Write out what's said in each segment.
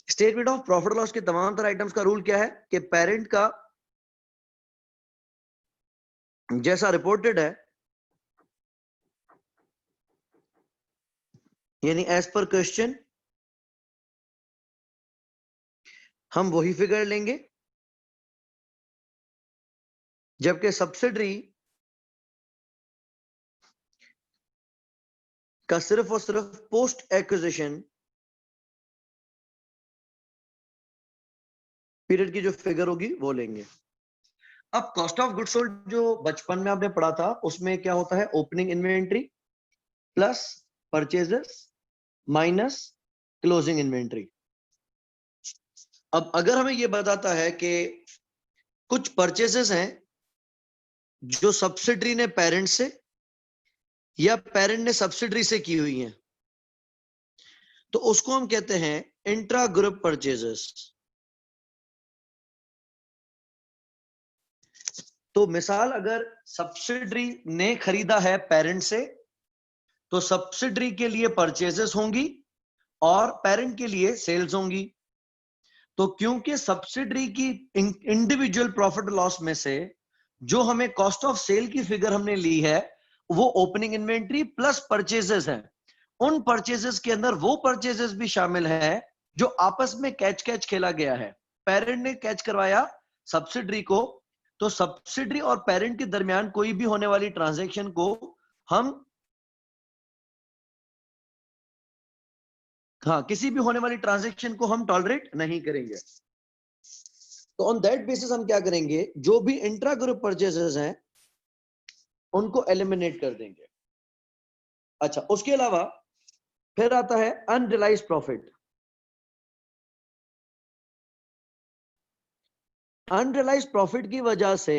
Statement of profit loss के तमाम तरह आइटम्स का रूल क्या है कि पेरेंट का जैसा रिपोर्टेड है, यानी एज पर क्वेश्चन, हम वही फिगर लेंगे, जबकि सब्सिडरी का सिर्फ और सिर्फ पोस्ट एक्विजिशन पीरियड की जो फिगर होगी वो लेंगे। अब कॉस्ट ऑफ गुड्स सोल्ड जो बचपन में आपने पढ़ा था उसमें क्या होता है, opening inventory plus purchases minus closing inventory. अब अगर हमें यह बताता है कि कुछ परचेजेस हैं जो सब्सिडरी ने पेरेंट से या पेरेंट ने सब्सिडरी से की हुई हैं, तो उसको हम कहते हैं इंट्रा ग्रुप परचेजेस। तो मिसाल, अगर सब्सिडरी ने खरीदा है पेरेंट से, तो सब्सिडरी के लिए परचेजेस होंगी और पेरेंट के लिए सेल्स होंगी। तो क्योंकि सब्सिडरी की इंडिविजुअल प्रॉफिट लॉस में से जो हमें कॉस्ट ऑफ सेल की फिगर हमने ली है वो ओपनिंग इन्वेंट्री प्लस परचेजेस है, उन परचेजेस के अंदर वो परचेजेस भी शामिल है जो आपस में कैच कैच खेला गया है। पेरेंट ने कैच करवाया सब्सिडरी को, तो सब्सिडरी और पेरेंट के दरमियान कोई भी होने वाली ट्रांजैक्शन को हम, हाँ, किसी भी होने वाली ट्रांजैक्शन को हम टॉलरेट नहीं करेंगे। तो ऑन दैट बेसिस हम क्या करेंगे, जो भी इंट्रा ग्रुप परचेजेस हैं उनको एलिमिनेट कर देंगे। अच्छा, उसके अलावा फिर आता है अनरियलाइज्ड प्रॉफिट। अनरियलाइज्ड प्रॉफिट की वजह से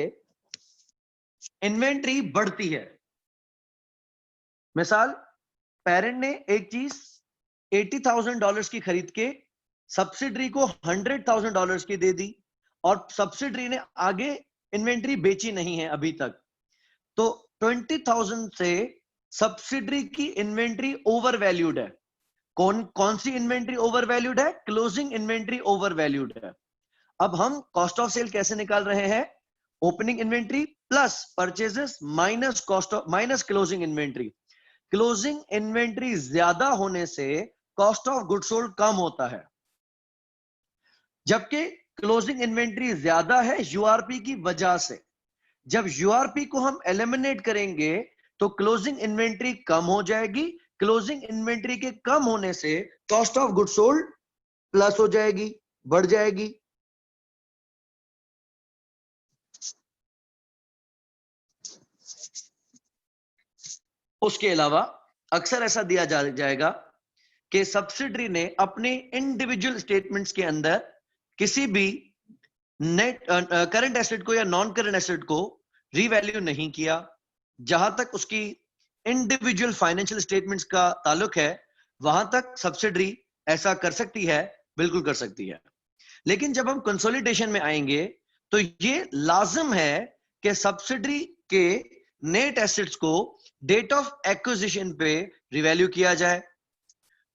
इन्वेंट्री बढ़ती है। मिसाल, पेरेंट ने एक चीज $80,000 की खरीद के सब्सिडरी को $100,000 की दे दी और सब्सिडरी ने आगे इन्वेंट्री बेची नहीं है अभी तक, तो 20,000 से सब्सिडरी की इन्वेंट्री ओवर वैल्यूड है। कौन कौन सी इन्वेंट्री ओवर वैल्यूड है? क्लोजिंग इन्वेंट्री ओवर वैल्यूड है। अब हम कॉस्ट ऑफ सेल कैसे निकाल रहे हैं? Opening inventory plus purchases minus cost of minus closing inventory. Closing inventory ज्यादा होने से कॉस्ट ऑफ गुड्स सोल्ड कम होता है, जबकि क्लोजिंग इन्वेंट्री ज्यादा है यूआरपी की वजह से। जब यूआरपी को हम एलिमिनेट करेंगे तो क्लोजिंग इन्वेंट्री कम हो जाएगी। क्लोजिंग इन्वेंट्री के कम होने से cost of goods sold plus हो जाएगी, बढ़ जाएगी। उसके अलावा अक्सर ऐसा दिया जाएगा कि सब्सिडरी ने अपने इंडिविजुअल स्टेटमेंट्स के अंदर किसी भी नेट करंट एसेट को या नॉन करंट एसेट को रीवैल्यू नहीं किया। जहां तक उसकी इंडिविजुअल फाइनेंशियल स्टेटमेंट्स का ताल्लुक है, वहां तक सब्सिडरी ऐसा कर सकती है, बिल्कुल कर सकती है। लेकिन जब हम कंसोलिडेशन में आएंगे तो ये लाजिम है कि सब्सिडरी के नेट एसेट्स को डेट ऑफ एक्विजिशन पे रिवैल्यू किया जाए।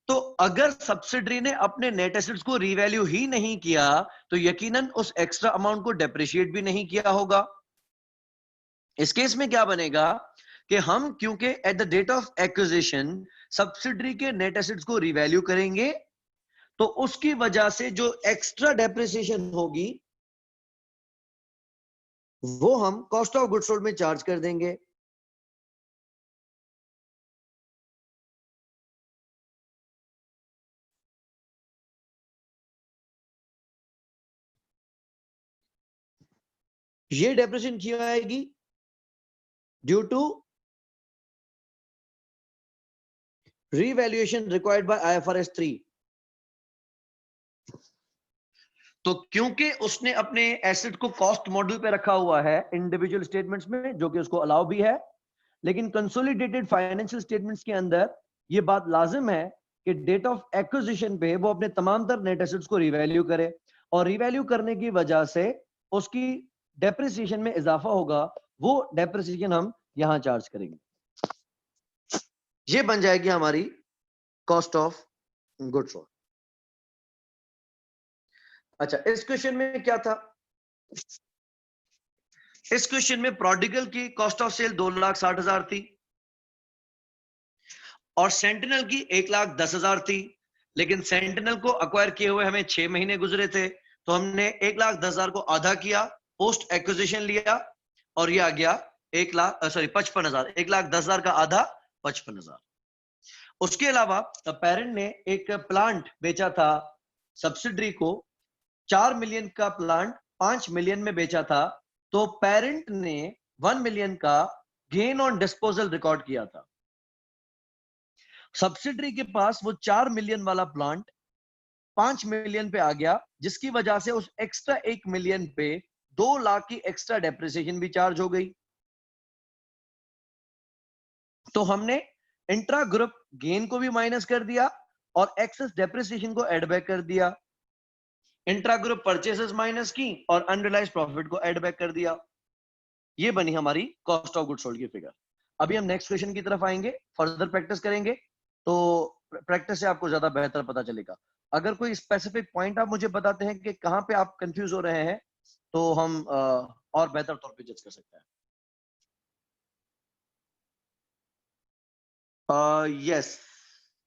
तो अगर सब्सिडरी ने अपने नेट एसेट्स को रीवैल्यू ही नहीं किया तो यकीनन उस एक्स्ट्रा अमाउंट को डेप्रिशिएट भी नहीं किया होगा। इस केस में क्या बनेगा कि हम, क्योंकि at the date of acquisition subsidiary के नेट एसेट्स को रीवैल्यू करेंगे, तो उसकी वजह से जो एक्स्ट्रा डेप्रिसिएशन होगी वो हम कॉस्ट ऑफ गुड्स सोल्ड में चार्ज कर देंगे। ये डेप्रिसिएशन क्यों आएगी? Due to revaluation required by IFRS 3। तो क्योंकि उसने अपने एसेट को कॉस्ट मॉडल पे रखा हुआ है इंडिविजुअल स्टेटमेंट्स में, जो कि उसको अलाउ भी है, लेकिन कंसोलिडेटेड फाइनेंशियल स्टेटमेंट्स के अंदर ये बात लाजिम है कि डेट ऑफ एक्विजिशन पे वो अपने तमाम तर नेट एसेट्स को रिवैल्यू करे, और रिवैल्यू करने की वजह से उसकी डेप्रिसिएशन में इजाफा होगा। वो डेप्रिसिएशन हम यहां चार्ज करेंगे। ये बन जाएगी हमारी कॉस्ट ऑफ गुड्स सोल्ड। अच्छा, इस क्वेश्चन में क्या था? इस क्वेश्चन में प्रोडिगल की कॉस्ट ऑफ सेल 2,60,000 थी और सेंटिनल की 1,10,000 थी, लेकिन सेंटिनल को अक्वायर किए हुए हमें 6 महीने गुजरे थे, तो हमने 1,10,000 को आधा किया, पोस्ट एक्विजिशन लिया और ये आ गया 55,000। 1,10,000 का आधा 55,000। उसके अलावा पेरेंट ने एक प्लांट बेचा था सब्सिडरी को, 4 मिलियन का प्लांट 5 मिलियन में बेचा था, तो पेरेंट ने 1 मिलियन का गेन ऑन डिस्पोजल रिकॉर्ड किया था। सब्सिडरी के पास वो 4 मिलियन वाला प्लांट 5 मिलियन पे आ गया, जिसकी वजह से उस एक्स्ट्रा 1 मिलियन पे 2 लाख की एक्स्ट्रा डेप्रिसिएशन भी चार्ज हो गई। तो हमने इंट्रा ग्रुप गेन को भी माइनस कर दिया और एक्सेस डेप्रिसिएशन को एड बैक कर दिया। इंट्रा ग्रुप परचेसेस माइनस की और अनरियलाइज प्रॉफिट को एड बैक कर दिया। ये बनी हमारी कॉस्ट ऑफ गुड सोल्ड की फिगर। अभी हम नेक्स्ट क्वेश्चन की तरफ आएंगे, फर्दर प्रैक्टिस करेंगे, तो प्रैक्टिस से आपको ज्यादा बेहतर पता चलेगा। अगर कोई स्पेसिफिक पॉइंट आप मुझे बताते हैं कि कहां पे आप कंफ्यूज हो रहे हैं, तो हम और बेहतर तौर पे जज कर सकते हैं। यस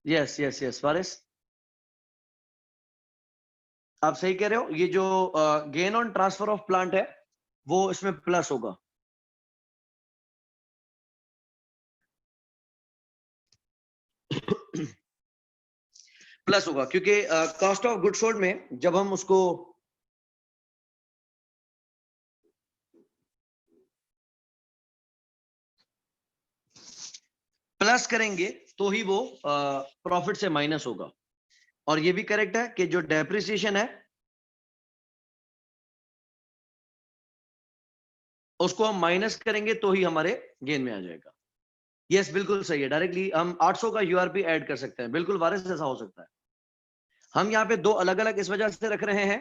यस यस यस वारिस, आप सही कह रहे हो। ये जो gain on transfer of plant है वो इसमें प्लस होगा। प्लस होगा क्योंकि कॉस्ट ऑफ गुड सोल्ड में जब हम उसको प्लस करेंगे तो ही वो प्रॉफिट से माइनस होगा। और ये भी करेक्ट है कि जो डेप्रिसिएशन है उसको हम माइनस करेंगे तो ही हमारे गेन में आ जाएगा। यस बिल्कुल सही है, डायरेक्टली हम 800 का यूआरपी ऐड कर सकते हैं। बिल्कुल वारिस, ऐसा हो सकता है। हम यहाँ पे दो अलग अलग इस वजह से रख रहे हैं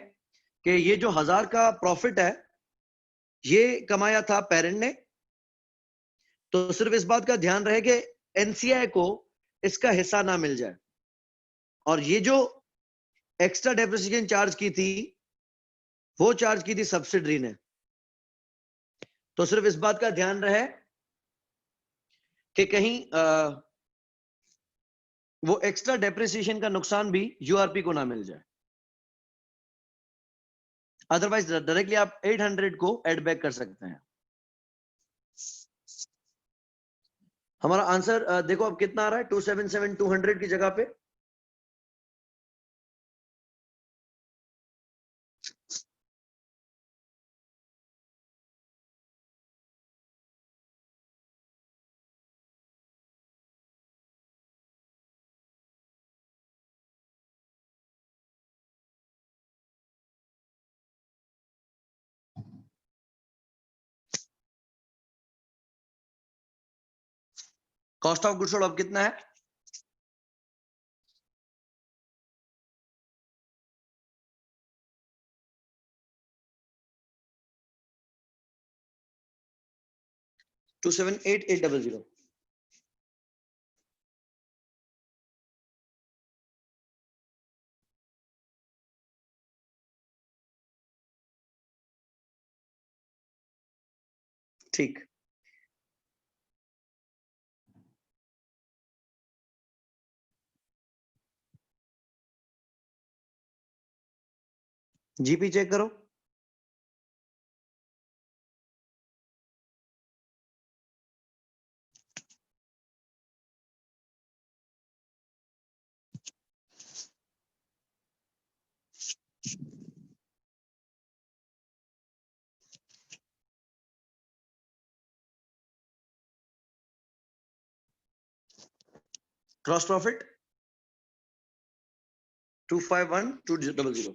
कि ये जो 1000 का प्रॉफिट है ये कमाया था पेरेंट ने, तो सिर्फ इस बात का ध्यान रहे कि एनसीआई को इसका हिस्सा ना मिल जाए। और ये जो एक्स्ट्रा डेप्रिसिएशन चार्ज की थी वो चार्ज की थी सब्सिडरी ने, तो सिर्फ इस बात का ध्यान रहे कि कहीं वो एक्स्ट्रा डेप्रिसिएशन का नुकसान भी यूआरपी को ना मिल जाए। अदरवाइज डायरेक्टली आप 800 को एड बैक कर सकते हैं। हमारा आंसर देखो अब कितना आ रहा है, 277 200 की जगह पे। कॉस्ट ऑफ गुड्स सोल्ड अब कितना है? Two seven eight eight double zero. ठीक, जीपी चेक करो। Gross profit 251200।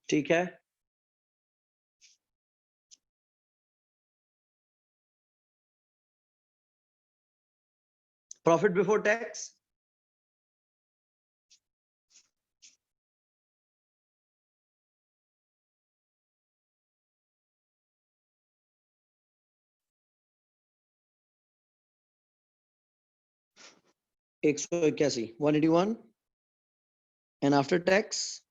ठीक है, profit before tax 181 181 and after tax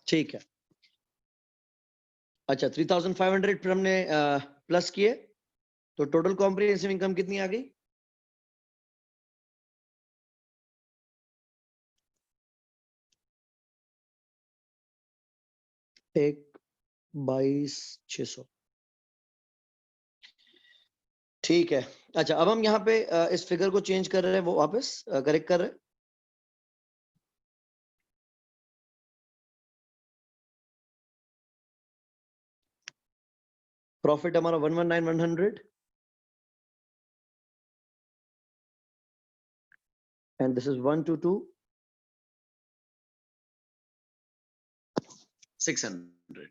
ठीक है। अच्छा 3500 फिर हमने प्लस किए तो टोटल कॉम्प्रिहेंसिव इनकम कितनी आ गई? एक 22,600 ठीक है। अच्छा अब हम यहाँ पे इस फिगर को चेंज कर रहे हैं, वो वापस करेक्ट कर रहे हैं। प्रॉफिट हमारा 119,100 and this is 122,600।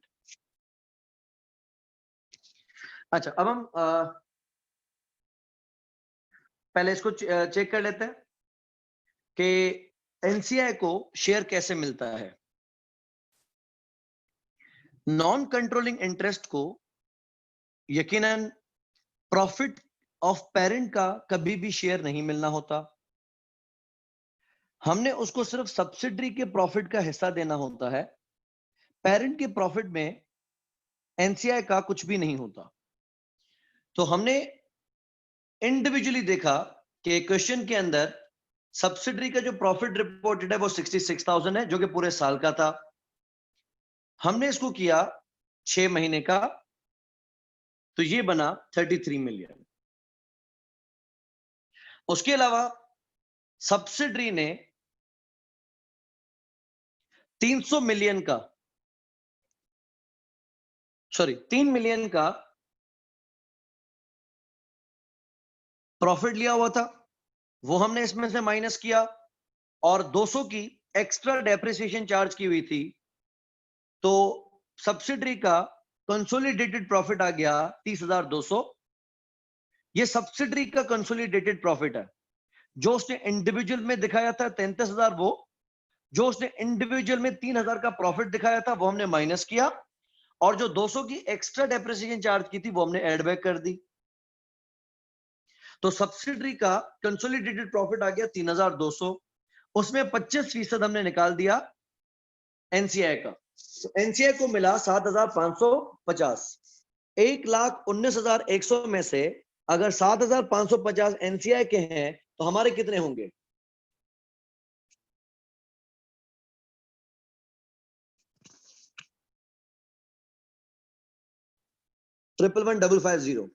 अच्छा अब हम पहले इसको चेक कर लेते हैं कि एनसीआई को शेयर कैसे मिलता है। नॉन कंट्रोलिंग इंटरेस्ट को यकीनन प्रॉफिट ऑफ पेरेंट का कभी भी शेयर नहीं मिलना होता। हमने उसको सिर्फ सब्सिडरी के प्रॉफिट का हिस्सा देना होता है। पेरेंट के प्रॉफिट में एनसीआई का कुछ भी नहीं होता। तो हमने इंडिविजुअली देखा कि क्वेश्चन के अंदर सब्सिडरी का जो प्रॉफिट रिपोर्टेड है वो 66,000 है, जो कि पूरे साल का था। हमने इसको किया 6 महीने का, तो ये बना 33 मिलियन। उसके अलावा सब्सिडरी ने 300 मिलियन का, सॉरी 3 मिलियन का प्रॉफिट लिया हुआ था, वो हमने इसमें से माइनस किया, और 200 की एक्स्ट्रा डेप्रिसिएशन चार्ज की हुई थी। तो सब्सिडरी का कंसोलिडेटेड प्रॉफिट आ गया 30,200। ये सब्सिडरी का कंसोलिडेटेड प्रॉफिट है। जो उसने इंडिविजुअल में दिखाया था 33,000, वो जो उसने इंडिविजुअल में 3,000 का प्रॉफिट दिखाया था वो हमने माइनस किया, और जो 200 की एक्स्ट्रा डेप्रिसिएशन चार्ज की थी वो हमने एड बैक कर दी। तो सब्सिडरी का कंसोलिडेटेड प्रॉफिट आ गया 3,200, उसमें 25% हमने निकाल दिया एनसीआई का। तो एनसीआई को मिला 7,550। 1,19,100 में से अगर 7,550 एनसीआई के हैं तो हमारे कितने होंगे? ट्रिपल 1,150।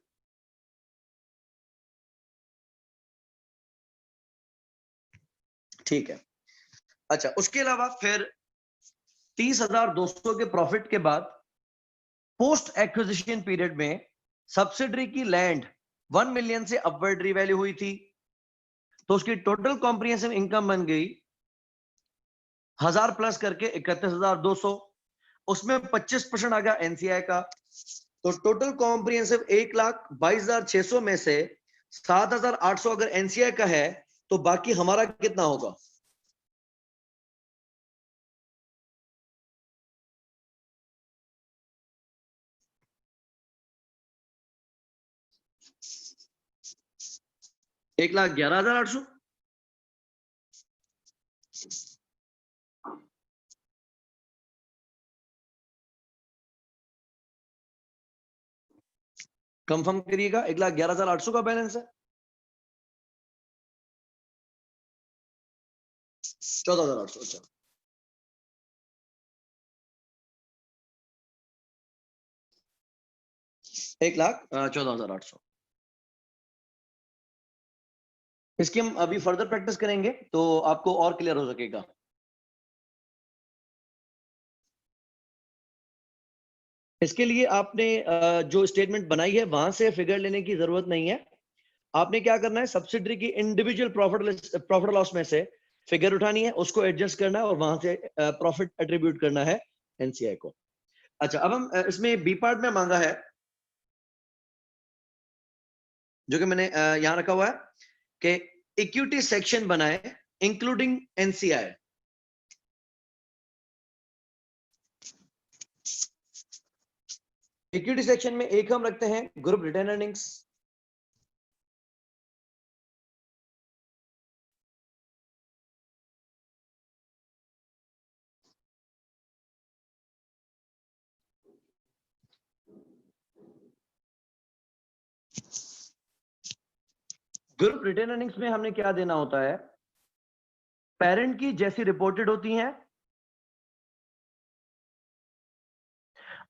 ठीक है। अच्छा उसके अलावा फिर 30,200 के प्रॉफिट के बाद पोस्ट एक्विजिशन पीरियड में सब्सिडरी की लैंड 1 मिलियन से अपवर्ड रीवैल्यू हुई थी, तो उसकी टोटल कॉम्प्रिहेंसिव इनकम बन गई 1000 प्लस करके 31,200। उसमें 25% आ गया एनसीआई का। तो टोटल कॉम्प्रिहेंसिव 1,22,600 में से 7,800 अगर एनसीआई का है तो बाकी हमारा कितना होगा? एक लाख 11,800। कंफर्म करिएगा, 1,11,800 का बैलेंस है। 14,800। अच्छा 1,14,800। इसकी हम अभी फर्दर प्रैक्टिस करेंगे तो आपको और क्लियर हो सकेगा। इसके लिए आपने जो स्टेटमेंट बनाई है वहां से फिगर लेने की जरूरत नहीं है। आपने क्या करना है, सब्सिडरी की इंडिविजुअल प्रॉफिट लॉस में से फिगर उठानी है, उसको एडजस्ट करना है और वहां से प्रॉफिट एट्रीब्यूट करना है एनसीआई को। अच्छा अब हम इसमें बी पार्ट में मांगा है, जो कि मैंने यहां रखा हुआ है कि इक्विटी सेक्शन बनाए इंक्लूडिंग एनसीआई। इक्विटी सेक्शन में एक हम रखते हैं group retained earnings, group retained earnings में हमने क्या देना होता है, पेरेंट की जैसी रिपोर्टेड होती हैं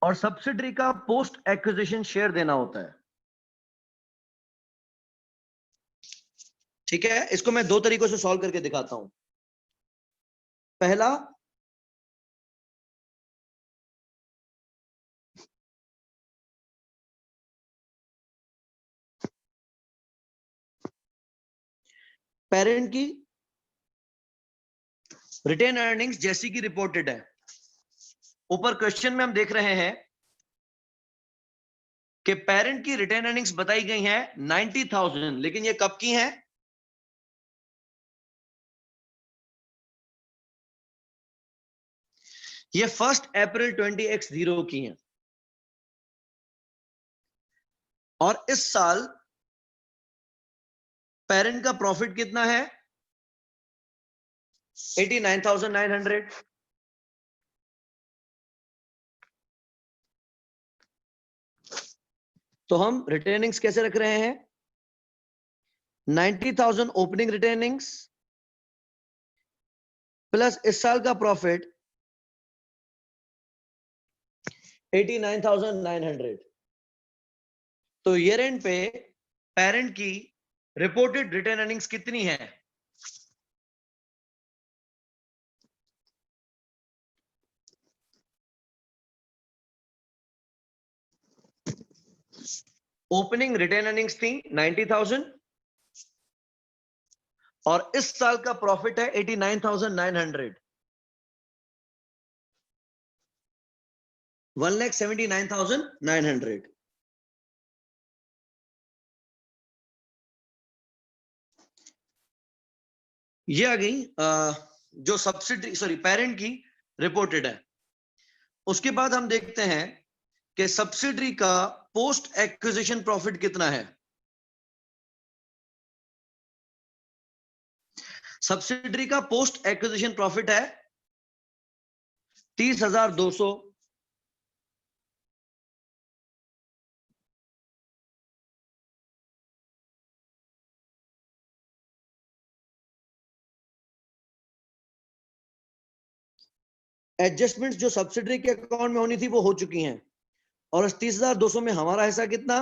और सब्सिडरी का पोस्ट एक्विजिशन शेयर देना होता है। ठीक है, इसको मैं दो तरीकों से सॉल्व करके दिखाता हूं। पहला, पेरेंट की रिटेन अर्निंग्स जैसी की रिपोर्टेड है। ऊपर क्वेश्चन में हम देख रहे हैं कि पेरेंट की रिटेन अर्निंग्स बताई गई हैं 90,000, लेकिन ये कब की हैं? ये 1 अप्रैल 20x0 की हैं। और इस साल पेरेंट का प्रॉफिट कितना है? 89,900। तो हम रिटेनिंग्स कैसे रख रहे हैं? 90,000 ओपनिंग रिटेनिंग्स प्लस इस साल का प्रॉफिट 89,900। तो ईयर एंड पे पेरेंट की रिपोर्टेड रिटेन अर्निंग्स कितनी है? ओपनिंग रिटेन अर्निंग्स थी 90,000 और इस साल का प्रॉफिट है 89,900। 1,79,900। ये आ गई जो सब्सिडी पेरेंट की रिपोर्टेड है। उसके बाद हम देखते हैं कि सब्सिडरी का पोस्ट एक्विजिशन प्रॉफिट कितना है। सब्सिडरी का पोस्ट एक्विजिशन प्रॉफिट है 30,200। एडजस्टमेंट्स जो सब्सिडरी के अकाउंट में होनी थी वो हो चुकी हैं। और इस 30,200 में हमारा हिस्सा कितना?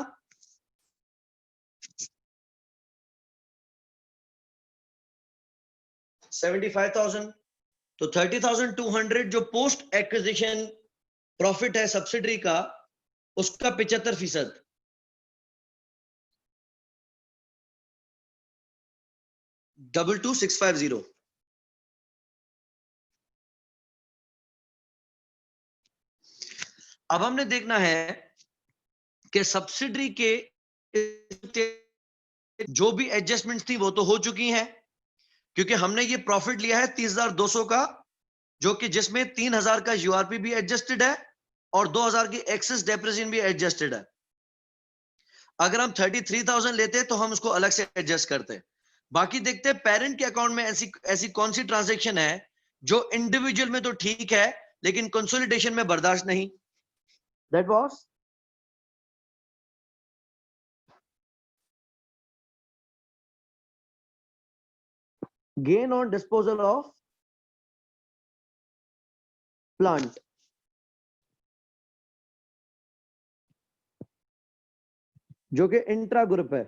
75,000। तो 30,200 जो पोस्ट एक्विजिशन प्रॉफिट है सब्सिडरी का, उसका 75%। डबल 2650। अब हमने देखना है कि सब्सिडरी के जो भी एडजस्टमेंट्स थी वो तो हो चुकी हैं, क्योंकि हमने ये प्रॉफिट लिया है 30,200 का, जो कि जिसमें 3,000 का यूआरपी भी एडजस्टेड है और 2,000 की एक्सेस डेप्रिसिएशन भी एडजस्टेड है। अगर हम 33,000 लेते तो हम उसको अलग से एडजस्ट करते। बाकी देखते हैं पेरेंट के अकाउंट में ऐसी कौन सी ट्रांजैक्शन है जो इंडिविजुअल में तो ठीक है लेकिन कंसोलिडेशन में बर्दाश्त नहीं। That was gain on disposal of plant, जो कि इंट्रा ग्रुप है।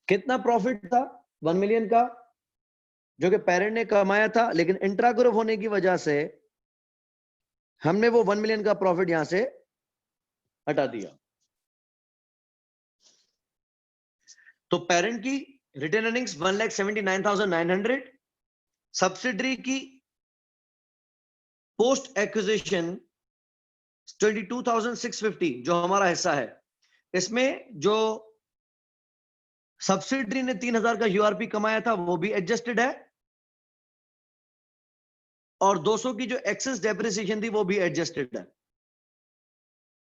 कितना प्रॉफिट था? 1 मिलियन का, जो कि पेरेंट ने कमाया था, लेकिन इंट्रा ग्रुप होने की वजह से हमने वो 1 मिलियन का प्रॉफिट यहां से हटा दिया। तो पेरेंट की रिटेन अर्निंग्स 1,79,900, सब्सिडरी की पोस्ट एक्विजिशन 22,650 जो हमारा हिस्सा है, इसमें जो सब्सिडरी ने 3,000 का यूआरपी कमाया था वो भी एडजस्टेड है, और 200 की जो एक्सेस डेप्रिसिएशन थी वो भी एडजस्टेड है।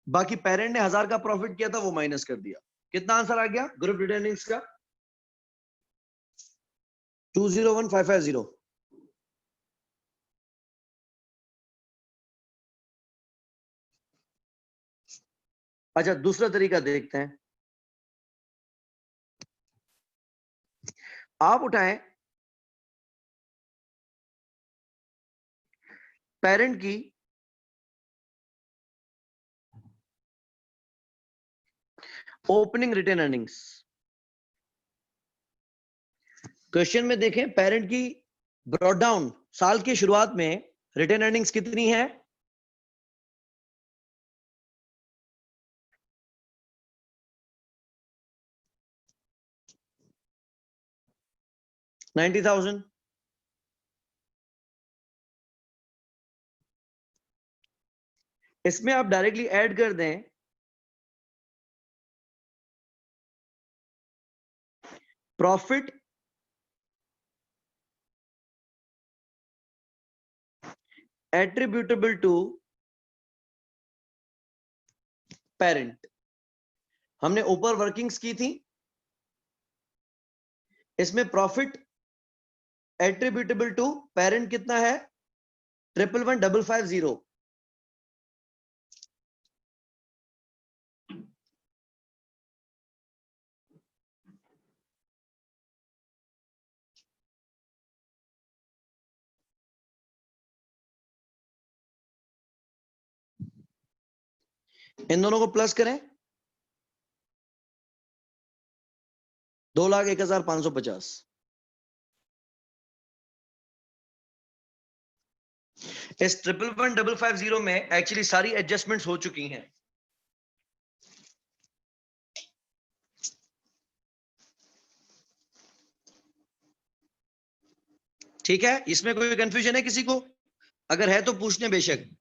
बाकी पेरेंट ने 1,000 का प्रॉफिट किया था वो माइनस कर दिया। कितना आंसर आ गया ग्रुप रिटर्निंग्स का? 201550। अच्छा, दूसरा तरीका देखते हैं। आप उठाएं पेरेंट की ओपनिंग रिटेन अर्निंग्स। क्वेश्चन में देखें पेरेंट की ब्रॉट डाउन साल की शुरुआत में रिटेन अर्निंग्स कितनी है? $90,000। इसमें आप डायरेक्टली ऐड कर दें प्रॉफिट एट्रीब्यूटेबल टू पेरेंट। हमने ऊपर वर्किंग्स की थी, इसमें प्रॉफिट एट्रीब्यूटेबल टू पेरेंट कितना है? 111,550। इन दोनों को प्लस करें, 2,01,550। इस 111,550 में एक्चुअली सारी एडजस्टमेंट्स हो चुकी हैं। ठीक है, इसमें कोई कंफ्यूजन है किसी को? अगर है तो पूछने बेशक।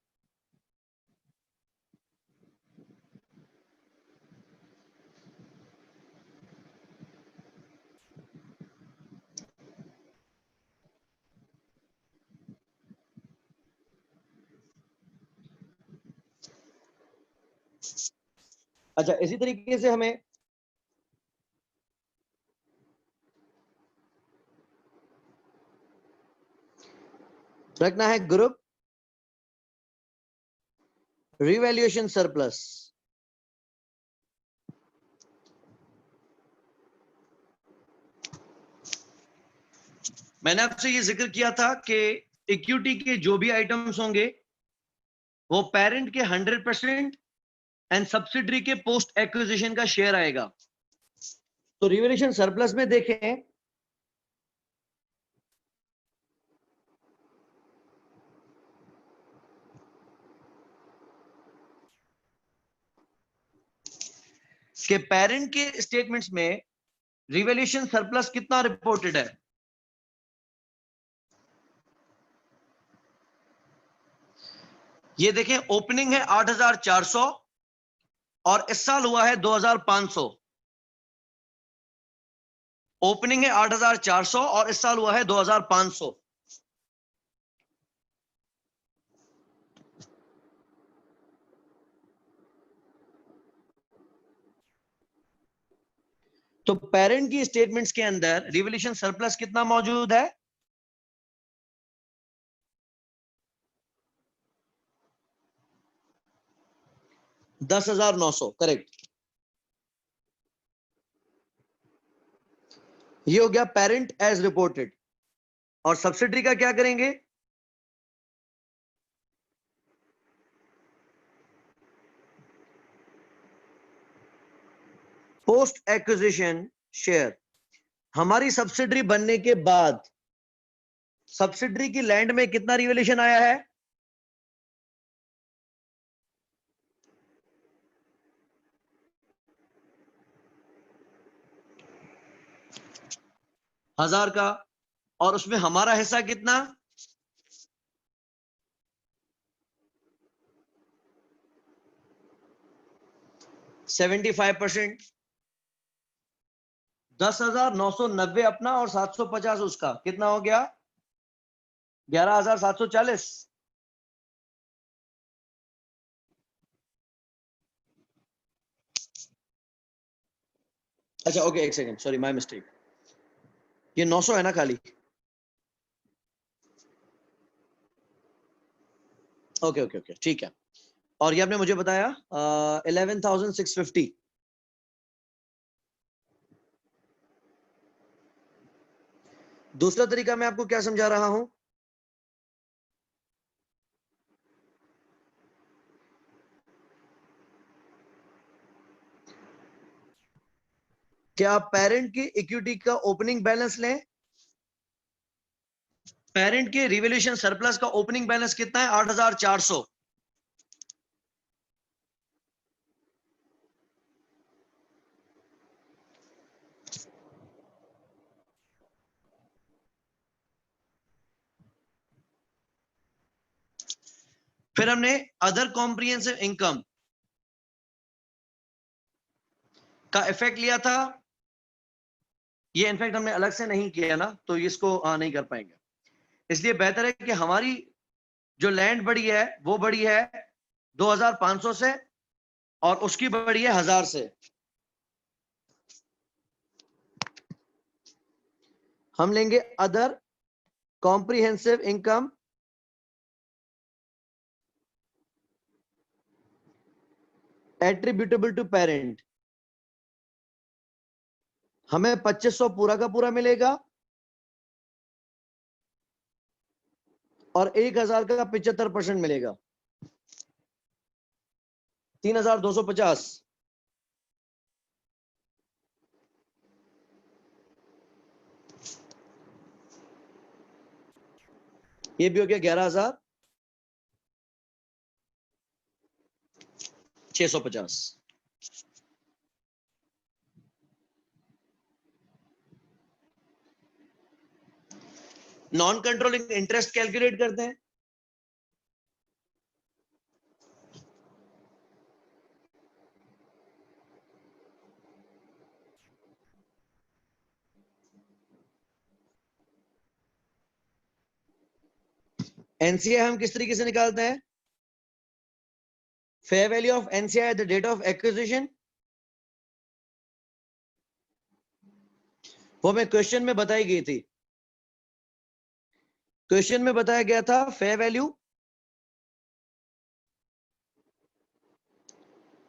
अच्छा, इसी तरीके से हमें रखना है ग्रुप रिवैल्यूएशन सरप्लस। मैंने आपसे ये जिक्र किया था कि इक्विटी के जो भी आइटम्स होंगे वो पेरेंट के 100% एंड सब्सिडरी के पोस्ट एक्विजिशन का शेयर आएगा। तो रिवैल्यूएशन सरप्लस में देखें कि पेरेंट के स्टेटमेंट्स में रिवैल्यूएशन सरप्लस कितना रिपोर्टेड है? ये देखें, ओपनिंग है 8,400 और इस साल हुआ है 2,500। ओपनिंग है 8,400 और इस साल हुआ है 2,500। तो पेरेंट की स्टेटमेंट्स के अंदर रिवैल्यूएशन सरप्लस कितना मौजूद है? 10,900। करेक्ट। ये हो गया पेरेंट एज रिपोर्टेड। और सब्सिडरी का क्या करेंगे? Post acquisition share. हमारी सब्सिडरी बनने के बाद सब्सिडरी की लैंड में कितना रिवैल्यूएशन आया है? हजार का। और उसमें हमारा हिस्सा कितना? 75%। 10,990 अपना और 750 उसका, कितना हो गया? 11,740। अच्छा ओके, एक सेकंड, सॉरी माय मिस्टेक। ये 900 है ना खाली? ओके ओके ओके, ठीक है। और ये आपने मुझे बताया 11,650। दूसरा तरीका मैं आपको क्या समझा रहा हूं कि आप पेरेंट की इक्विटी का ओपनिंग बैलेंस लें। पेरेंट के रिवोल्यूशन सरप्लस का ओपनिंग बैलेंस कितना है? 8,400। फिर हमने अदर कॉम्प्रिहेंसिव इनकम का इफेक्ट लिया था। ये इनफैक्ट हमने अलग से नहीं किया ना, तो इसको नहीं कर पाएंगे। इसलिए बेहतर है कि हमारी जो लैंड बड़ी है वो बड़ी है 2,500 से, और उसकी बड़ी है 1,000 से। हम लेंगे other comprehensive income attributable to parent. हमें 2,500 पूरा का पूरा मिलेगा और 1,000 का 75% मिलेगा, 3,250। ये भी हो गया 11,650। नॉन कंट्रोलिंग इंटरेस्ट कैलकुलेट करते हैं। एनसीआई हम किस तरीके से निकालते हैं? Fair value of NCI at the date of acquisition. वो हमें क्वेश्चन में बताई गई थी। क्वेश्चन में बताया गया था फेयर वैल्यू,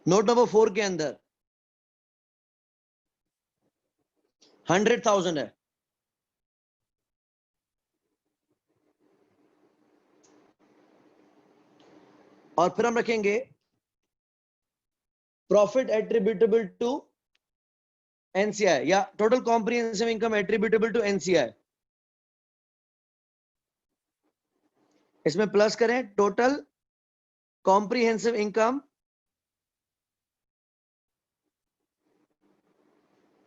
नोट नंबर 4 के अंदर 100,000 है। और फिर हम रखेंगे प्रॉफिट एट्रीब्यूटेबल टू एनसीआई या total comprehensive income attributable to NCI. इसमें प्लस करें total comprehensive income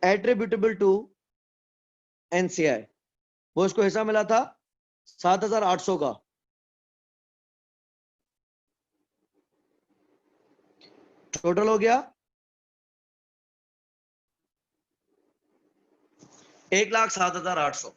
attributable to NCI. वो इसको हिस्सा मिला था 7,800 का। टोटल हो गया 1,07,800।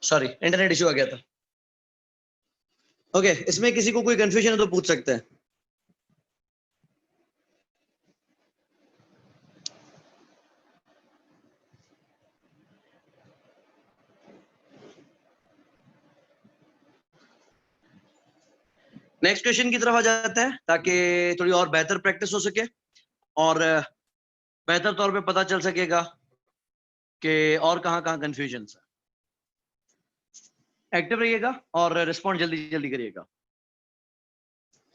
सॉरी इंटरनेट इशू आ गया था। ओके, इसमें किसी को कोई कंफ्यूजन है तो पूछ सकते हैं। नेक्स्ट क्वेश्चन की तरफ आ जाते हैं ताकि थोड़ी और बेहतर प्रैक्टिस हो सके और बेहतर तौर पे पता चल सकेगा कि और कहां कहां कंफ्यूजन है। एक्टिव रहिएगा और रिस्पॉन्ड जल्दी जल्दी करिएगा।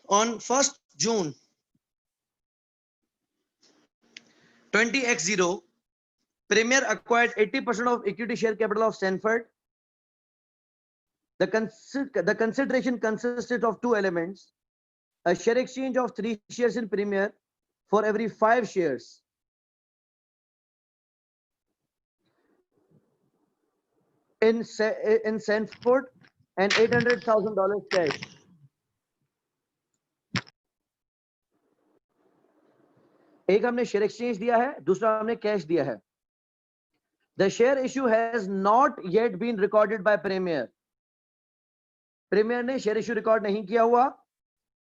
On 1 June 20x0 Premier acquired 80% of equity share capital of Stanford. The consideration consisted of two elements: a share exchange of 3 shares in Premier for every 5 shares in Stanford and $800,000 cash. एक हमने share exchange दिया है, दूसरा हमने cash दिया है। The share issue has not yet been recorded by Premier. Premier ने share issue record नहीं किया हुआ।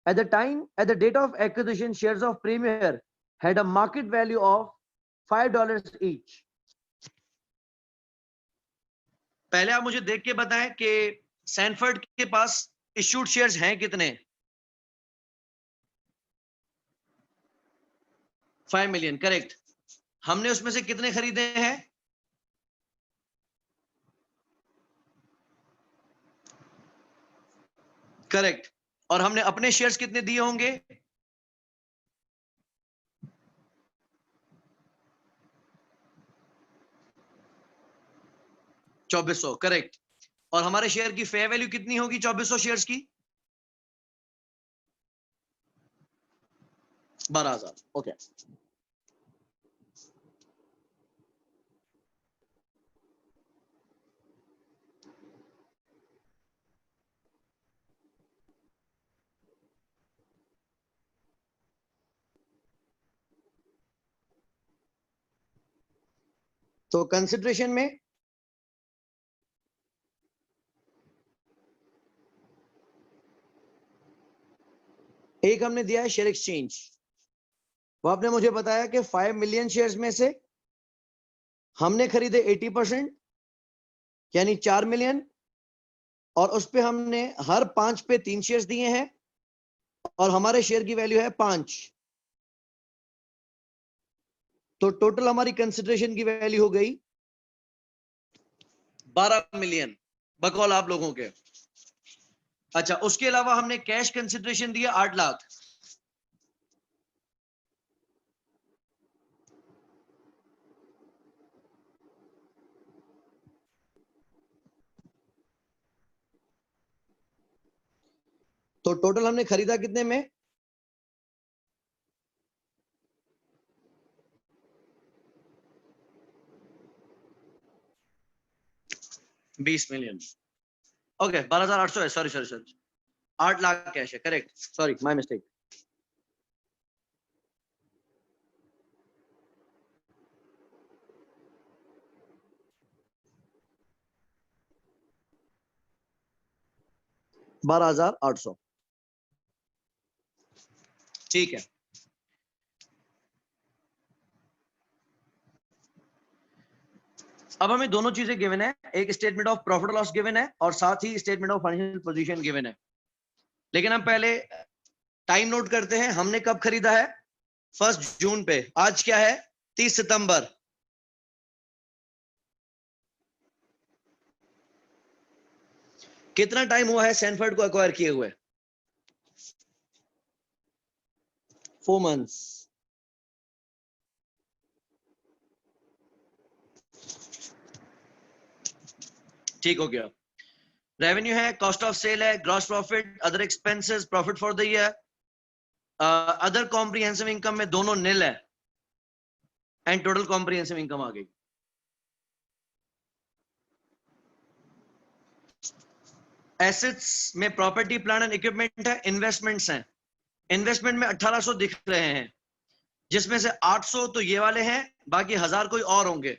At the date of acquisition, shares of Premier had a market value of $5 each. पहले आप मुझे देख के बताएं कि सैनफोर्ड के पास इश्यूड शेयर्स हैं कितने? 5 मिलियन, करेक्ट। हमने उसमें से कितने खरीदे हैं? करेक्ट। और हमने अपने शेयर्स कितने दिए होंगे? 2400, करेक्ट। और हमारे शेयर की फेयर वैल्यू कितनी होगी 2400 शेयर्स की? 12,000। ओके, तो कंसिडरेशन में एक हमने दिया है शेयर एक्सचेंज। वो आपने मुझे बताया कि 5 मिलियन शेयर्स में से हमने खरीदे 80%, यानी 4 मिलियन, और उस पे हमने हर 5 पे 3 शेयर्स दिए हैं और हमारे शेयर की वैल्यू है 5। तो टोटल हमारी कंसिडरेशन की वैल्यू हो गई 12 मिलियन बकौल आप लोगों के। अच्छा, उसके अलावा हमने कैश कंसिडरेशन दिया 8 लाख। तो टोटल हमने खरीदा कितने में? 20 मिलियन। ओके, 12,800 है। Sorry sorry sorry, 8 lakh cash है, करेक्ट। Sorry, my mistake. $12,800, ठीक है। अब हमें दोनों चीजें गिवन है, एक statement of profit loss given है और साथ ही statement of financial position given है। लेकिन हम पहले टाइम नोट करते हैं, हमने कब खरीदा है? 1 जून पे। आज क्या है? 30 सितंबर। कितना टाइम हुआ है सैनफोर्ड को एक्वायर किए हुए? 4 मंथ्स। ठीक हो गया। रेवेन्यू है, कॉस्ट ऑफ सेल है, gross profit, other expenses, profit for the year, other comprehensive income में दोनों नील है एंड टोटल कॉम्प्रिहेंसिव इनकम आ गई। एसेट्स में प्रॉपर्टी प्लांट एंड इक्विपमेंट है, इन्वेस्टमेंट्स हैं। इन्वेस्टमेंट में 1800 दिख रहे हैं, जिसमें से 800 तो ये वाले हैं, बाकी 1000 कोई और होंगे।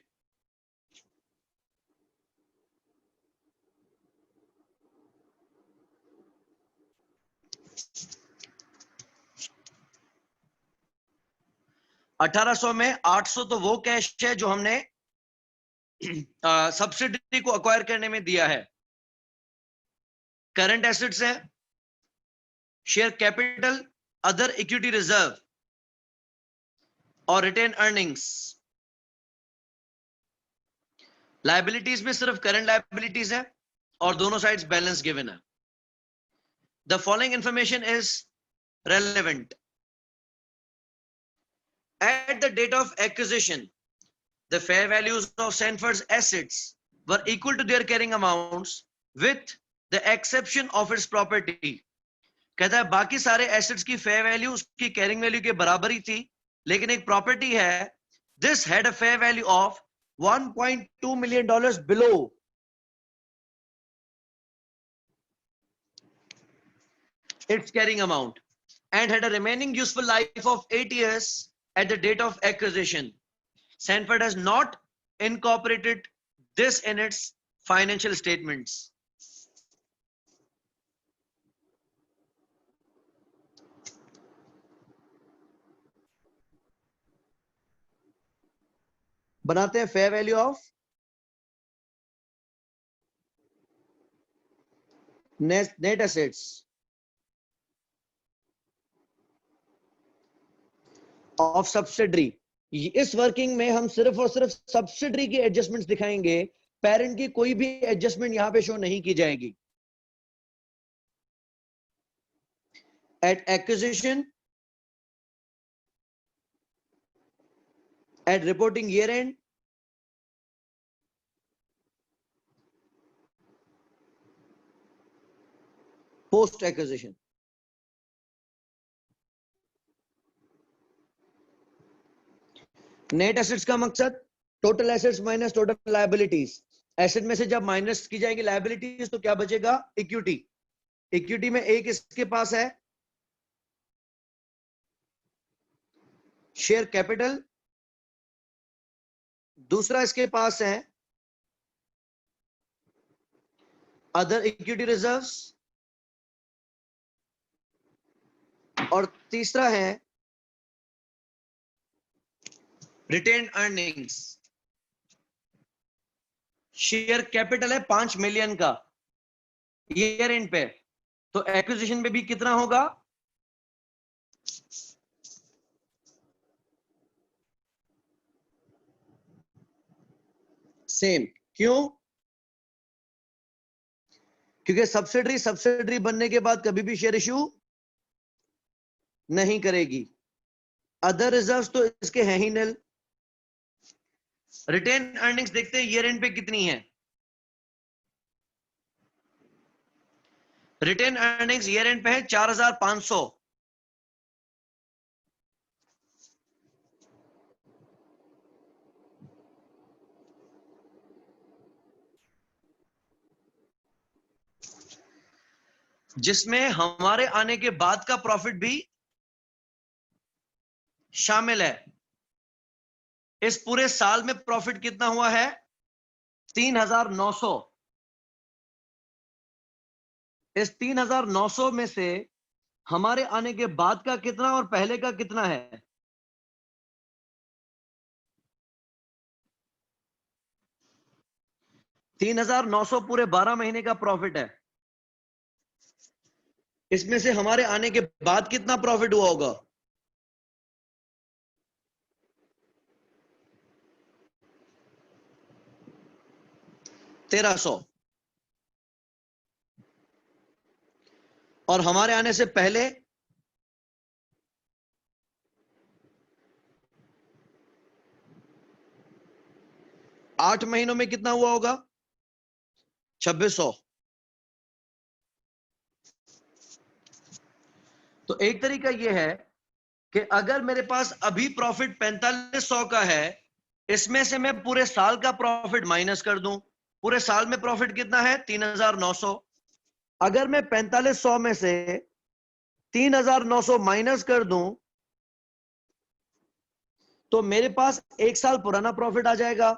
1800 में 800 तो वो कैश है जो हमने सब्सिडी को अक्वायर करने में दिया है। करंट एसेट्स है, share capital, other equity reserve और रिटेन अर्निंग्स। लायबिलिटीज में सिर्फ करंट लायबिलिटीज है और दोनों साइड्स बैलेंस गिवन है। The following information is relevant. At the date of acquisition, the fair values of Sanford's assets were equal to their carrying amounts with the exception of its property. कहता है बाकी सारे assets की fair value उसकी carrying value के बराबर ही थी, लेकिन एक प्रॉपर्टी है, this had a fair value of $1.2 million below its carrying amount and had a remaining useful life of 8 years at the date of acquisition. Sanford has not incorporated this in its financial statements. बनाते हैं fair value of net assets of subsidiary. इस working में हम सिर्फ और सिर्फ subsidiary की adjustments दिखाएंगे, पेरेंट की कोई भी एडजस्टमेंट यहां पे शो नहीं की जाएगी। At acquisition, at reporting year end, post acquisition. Net assets का मकसद total assets minus total liabilities. Asset में से जब माइनस की जाएगी लायबिलिटीज तो क्या बचेगा? इक्विटी। इक्विटी में एक इसके पास है शेयर कैपिटल, दूसरा इसके पास है अदर इक्विटी रिजर्व्स और तीसरा है रिटेन अर्निंग्स। शेयर कैपिटल है 5 मिलियन का ईयर एंड पे, तो एक्विजिशन पे भी कितना होगा? सेम। क्यों? क्योंकि सब्सिडरी बनने के बाद कभी भी शेयर इश्यू नहीं करेगी। अदर रिजर्व्स तो इसके हैं ही नल। रिटेन अर्निंग्स देखते हैं ईयर एंड पे कितनी है। रिटेन अर्निंग्स ईयर एंड पे है 4500। जिसमें हमारे आने के बाद का प्रॉफिट भी शामिल है। इस पूरे साल में प्रॉफिट कितना हुआ है? 3900। इस 3900 में से हमारे आने के बाद का कितना और पहले का कितना है? $3900 पूरे 12 महीने का प्रॉफिट है। इसमें से हमारे आने के बाद कितना प्रॉफिट हुआ होगा? 1300। और हमारे आने से पहले 8 महीनों में कितना हुआ होगा? 2600। तो एक तरीका यह है कि अगर मेरे पास अभी प्रॉफिट 4500 का है, इसमें से मैं पूरे साल का प्रॉफिट माइनस कर दूं। पूरे साल में प्रॉफिट कितना है? 3900। अगर मैं 4500 में से 3900 माइनस कर दूं तो मेरे पास एक साल पुराना प्रॉफिट आ जाएगा।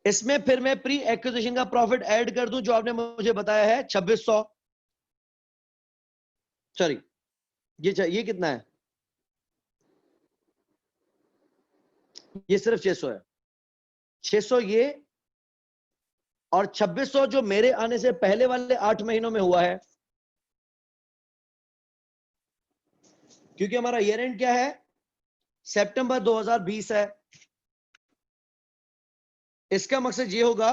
इसमें फिर मैं प्री एक्विजिशन का प्रॉफिट ऐड कर दूं जो आपने मुझे बताया है 2600, सॉरी ये कितना है? ये सिर्फ 600 है। 600 ये, और 2600 जो मेरे आने से पहले वाले 8 महीनों में हुआ है, क्योंकि हमारा ईयर एंड क्या है? सितंबर 2020 है। इसका मकसद ये होगा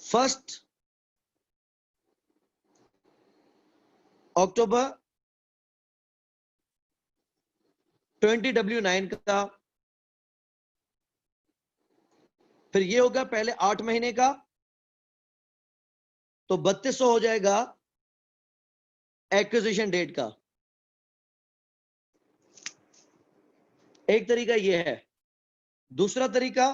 1 अक्टूबर 20W9 का, फिर ये होगा पहले 8 महीने का, तो 3200 हो जाएगा एक्विजिशन डेट का। एक तरीका ये है। दूसरा तरीका,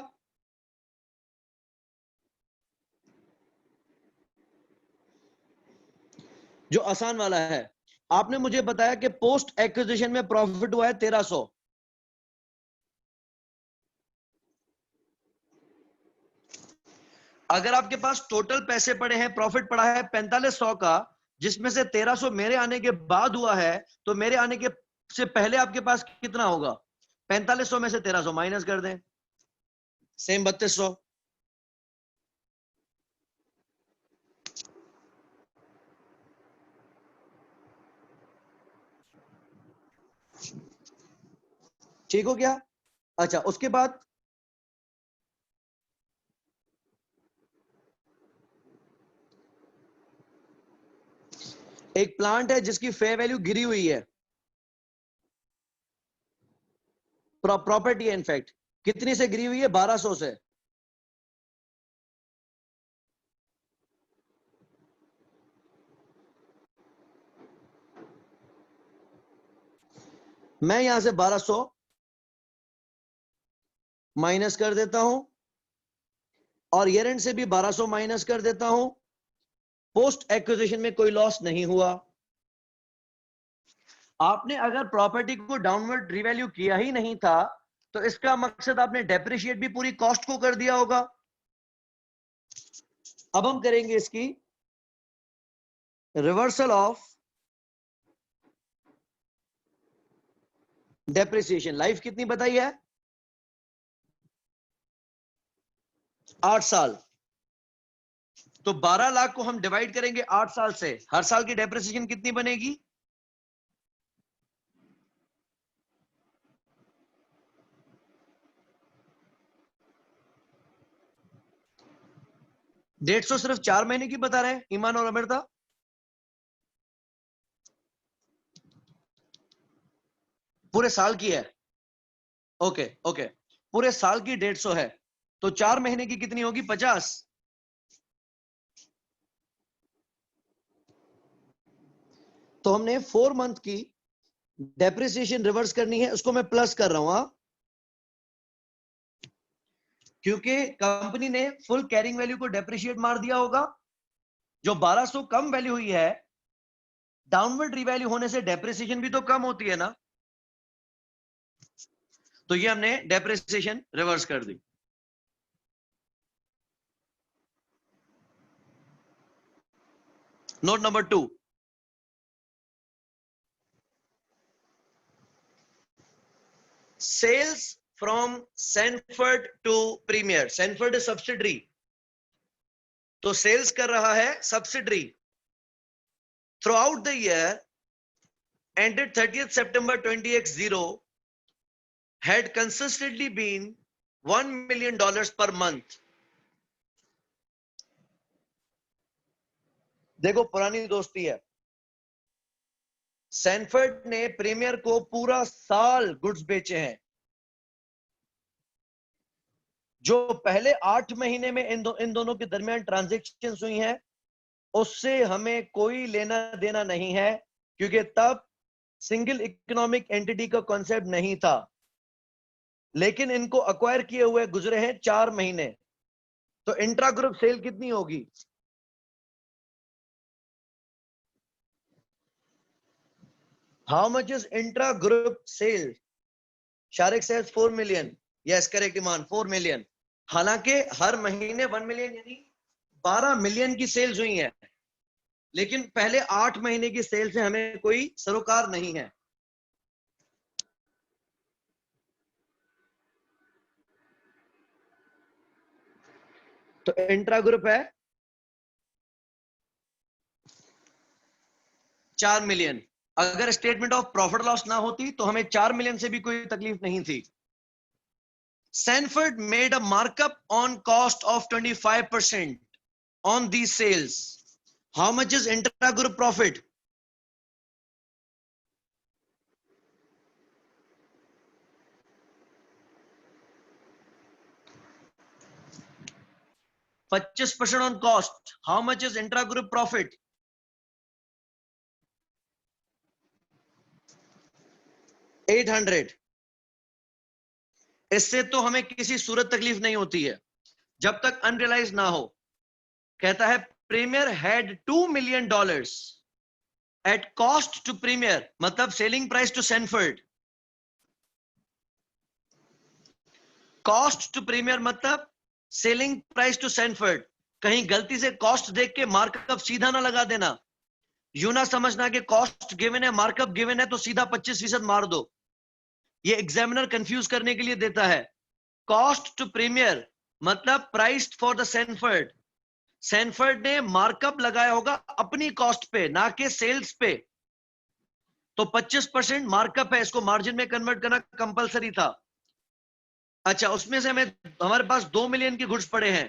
जो आसान वाला है, आपने मुझे बताया कि पोस्ट एक्विजिशन में प्रॉफिट हुआ है 1300। अगर आपके पास टोटल पैसे पड़े हैं, प्रॉफिट पड़ा है 4500 का, जिसमें से 1300 मेरे आने के बाद हुआ है, तो मेरे आने के से पहले आपके पास कितना होगा? 4500 में से 1300 माइनस कर दें, सेम 3200। ठीक हो गया? अच्छा, उसके बाद एक प्लांट है जिसकी फेयर वैल्यू गिरी हुई है, प्रॉपर्टी है इनफैक्ट, कितनी से गिरी हुई है? 1200 से। मैं यहां से 1200 माइनस कर देता हूं, और ईयर एंड से भी 1200 माइनस कर देता हूं। पोस्ट एक्विजिशन में कोई लॉस नहीं हुआ। आपने अगर प्रॉपर्टी को डाउनवर्ड रिवैल्यू किया ही नहीं था, तो इसका मकसद आपने डेप्रिशिएट भी पूरी कॉस्ट को कर दिया होगा। अब हम करेंगे इसकी रिवर्सल ऑफ डेप्रिसिएशन। लाइफ कितनी बताई है? 8 साल। तो 12 लाख को हम डिवाइड करेंगे 8 साल से, हर साल की डेप्रिसिएशन कितनी बनेगी? 150 सिर्फ 4 महीने की बता रहे हैं ईमान और अमृता? पूरे साल की है? ओके ओके, पूरे साल की 150 है, तो 4 महीने की कितनी होगी? 50। तो हमने 4 मंथ की डेप्रिसिएशन रिवर्स करनी है, उसको मैं प्लस कर रहा हूं। क्योंकि कंपनी ने फुल कैरिंग वैल्यू को डेप्रिशिएट मार दिया होगा। जो 1200 कम वैल्यू हुई है, डाउनवर्ड रिवैल्यू होने से डेप्रिसिएशन भी तो कम होती है ना, तो ये हमने डेप्रिसिएशन रिवर्स कर दी। Note number 2, sales from Sanford to Premier. Sanford subsidiary, तो सेल्स कर रहा है subsidiary. Throughout the year ended 30th September 20x0 had consistently been $1 million per month. देखो पुरानी दोस्ती है। सैनफोर्ड ने प्रीमियर को पूरा साल गुड्स बेचे हैं। जो पहले 8 महीने में इन दोनों के दरमियान ट्रांजैक्शंस हुई हैं, उससे हमें कोई लेना देना नहीं है, क्योंकि तब सिंगल इकोनॉमिक एंटिटी का कॉन्सेप्ट नहीं था। लेकिन इनको अक्वायर किए हुए गुजरे हैं 4 महीने, तो इंट्रा ग्रुप सेल कितनी होगी? How much is intra group sale? Shariq says 4 मिलियन। यस करेक्ट ईमान, 4 मिलियन। हालांकि हर महीने 1 मिलियन यानी 12 मिलियन की सेल्स हुई है। लेकिन पहले 8 महीने की सेल से हमें कोई सरोकार नहीं है। तो इंट्रा ग्रुप है 4 मिलियन। अगर स्टेटमेंट ऑफ प्रॉफिट लॉस ना होती तो हमें 4 मिलियन से भी कोई तकलीफ नहीं थी। Sanford made a markup on cost of 25% on these sales. How much is intra-group profit? %25 on cost. How much is intra-group profit? 800. इससे तो हमें किसी सूरत तकलीफ नहीं होती है जब तक अनरियलाइज ना हो। कहता है Premier had $2 million at cost to Premier, मतलब selling price to Sanford. Cost to Premier मतलब सेलिंग प्राइस टू सैनफोर्ड। कहीं गलती से कॉस्ट देख के मार्कअप सीधा ना लगा देना। यू ना समझना कि कॉस्ट गिवन है मार्कअप गिवन है तो सीधा 25% मार दो। ये एग्जामिनर कंफ्यूज करने के लिए देता है। कॉस्ट टू प्रीमियर मतलब price for the Sanford. Sanford ने मार्कअप लगाया होगा अपनी कॉस्ट पे, ना कि सेल्स पे। तो 25% मार्कअप है, इसको मार्जिन में कन्वर्ट करना कंपलसरी था। अच्छा, उसमें से हमें हमारे पास 2 मिलियन के गुड्स पड़े हैं।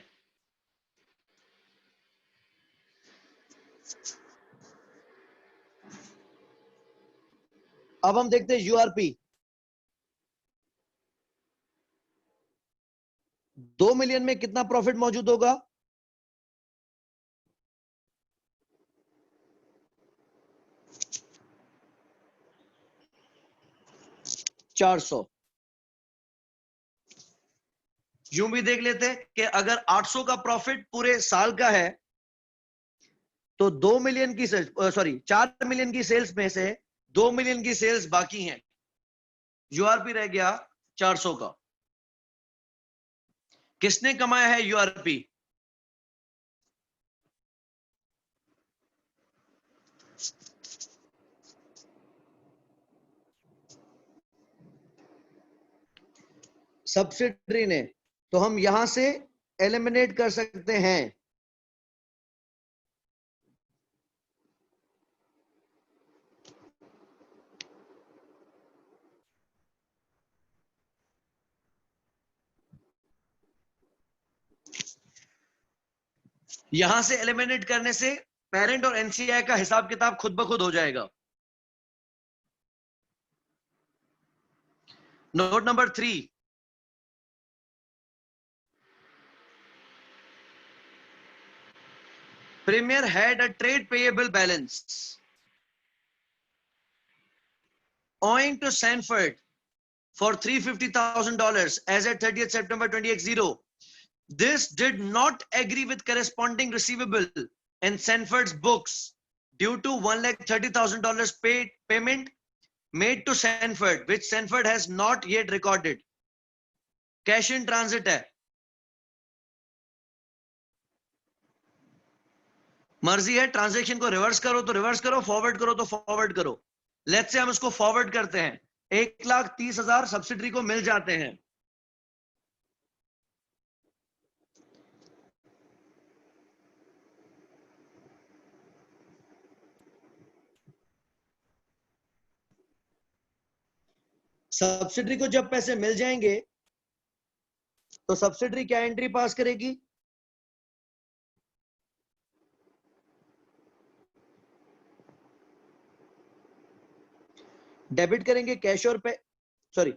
अब हम देखते हैं यूआरपी। 2 मिलियन में कितना प्रॉफिट मौजूद होगा? $400। यूं भी देख लेते हैं कि अगर 800 का प्रॉफिट पूरे साल का है तो 2 मिलियन की सॉरी 4 मिलियन की सेल्स में से 2 मिलियन की सेल्स बाकी हैं। यूआरपी रह गया 400 का। किसने कमाया है यूआरपी? सब्सिडरी ने। तो हम यहां से एलिमिनेट कर सकते हैं। यहां से एलिमिनेट करने से पेरेंट और एनसीआई का हिसाब किताब खुद ब खुद हो जाएगा। Note number 3, Premier had a trade payable balance owing to Sanford for $350,000 as at 30th September 20x0. This did not agree with corresponding receivable in Sanford's books due to $130,000 payment made to Sanford, which Sanford has not yet recorded. Cash in transit है। मर्जी है, transaction को reverse करो तो reverse करो, forward करो तो forward करो। लेट्स से हम इसको फॉरवर्ड करते हैं, 1,30,000 सब्सिडरी को मिल जाते हैं। सब्सिडरी को जब पैसे मिल जाएंगे तो सब्सिडरी क्या एंट्री पास करेगी? डेबिट करेंगे कैश और सॉरी,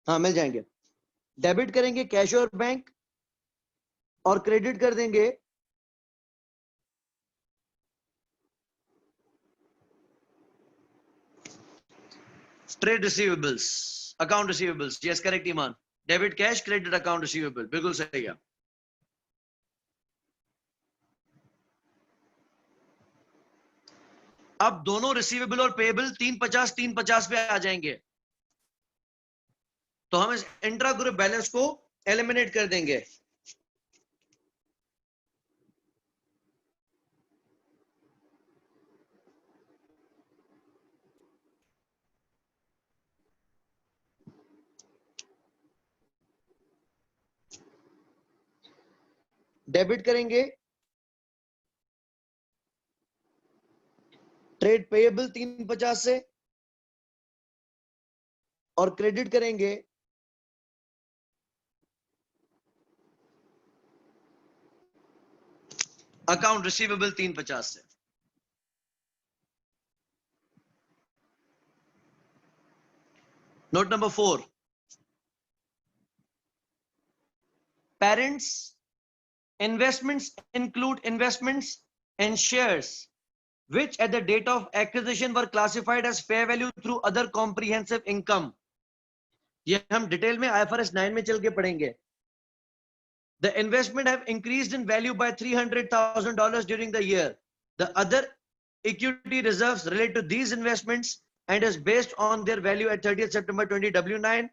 हाँ मिल जाएंगे। डेबिट करेंगे कैश और बैंक, और क्रेडिट कर देंगे trade receivables, account receivables. Yes correct Iman. Debit cash, credit account receivable, बिल्कुल सही है। अब दोनों रिसीवेबल और पेएबल 350 पे आ जाएंगे। तो हम इस इंट्रा ग्रुप बैलेंस को एलिमिनेट कर देंगे। डेबिट करेंगे ट्रेड पेएबल 350 से और क्रेडिट करेंगे अकाउंट रिसीवेबल 350 से। Note number 4, parents investments include investments in shares which at the date of acquisition were classified as fair value through other comprehensive income। ये हम डिटेल में IFRS 9 में चल के पढ़ेंगे। The investment have increased in value by $300,000 during the year. The other equity reserves relate to these investments and is based on their value at 30th September 20 W9.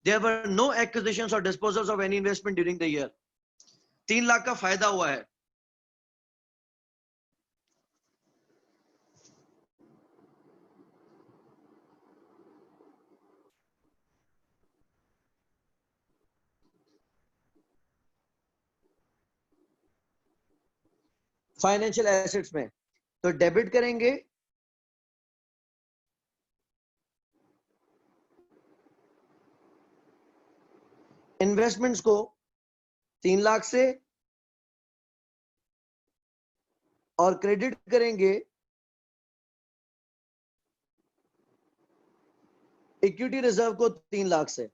There were no acquisitions or disposals of any investment during the year। 3 lakh का फायदा हुआ है। Financial assets में तो debit करेंगे investments को 3 लाख से और क्रेडिट करेंगे इक्विटी रिजर्व को 3 लाख से।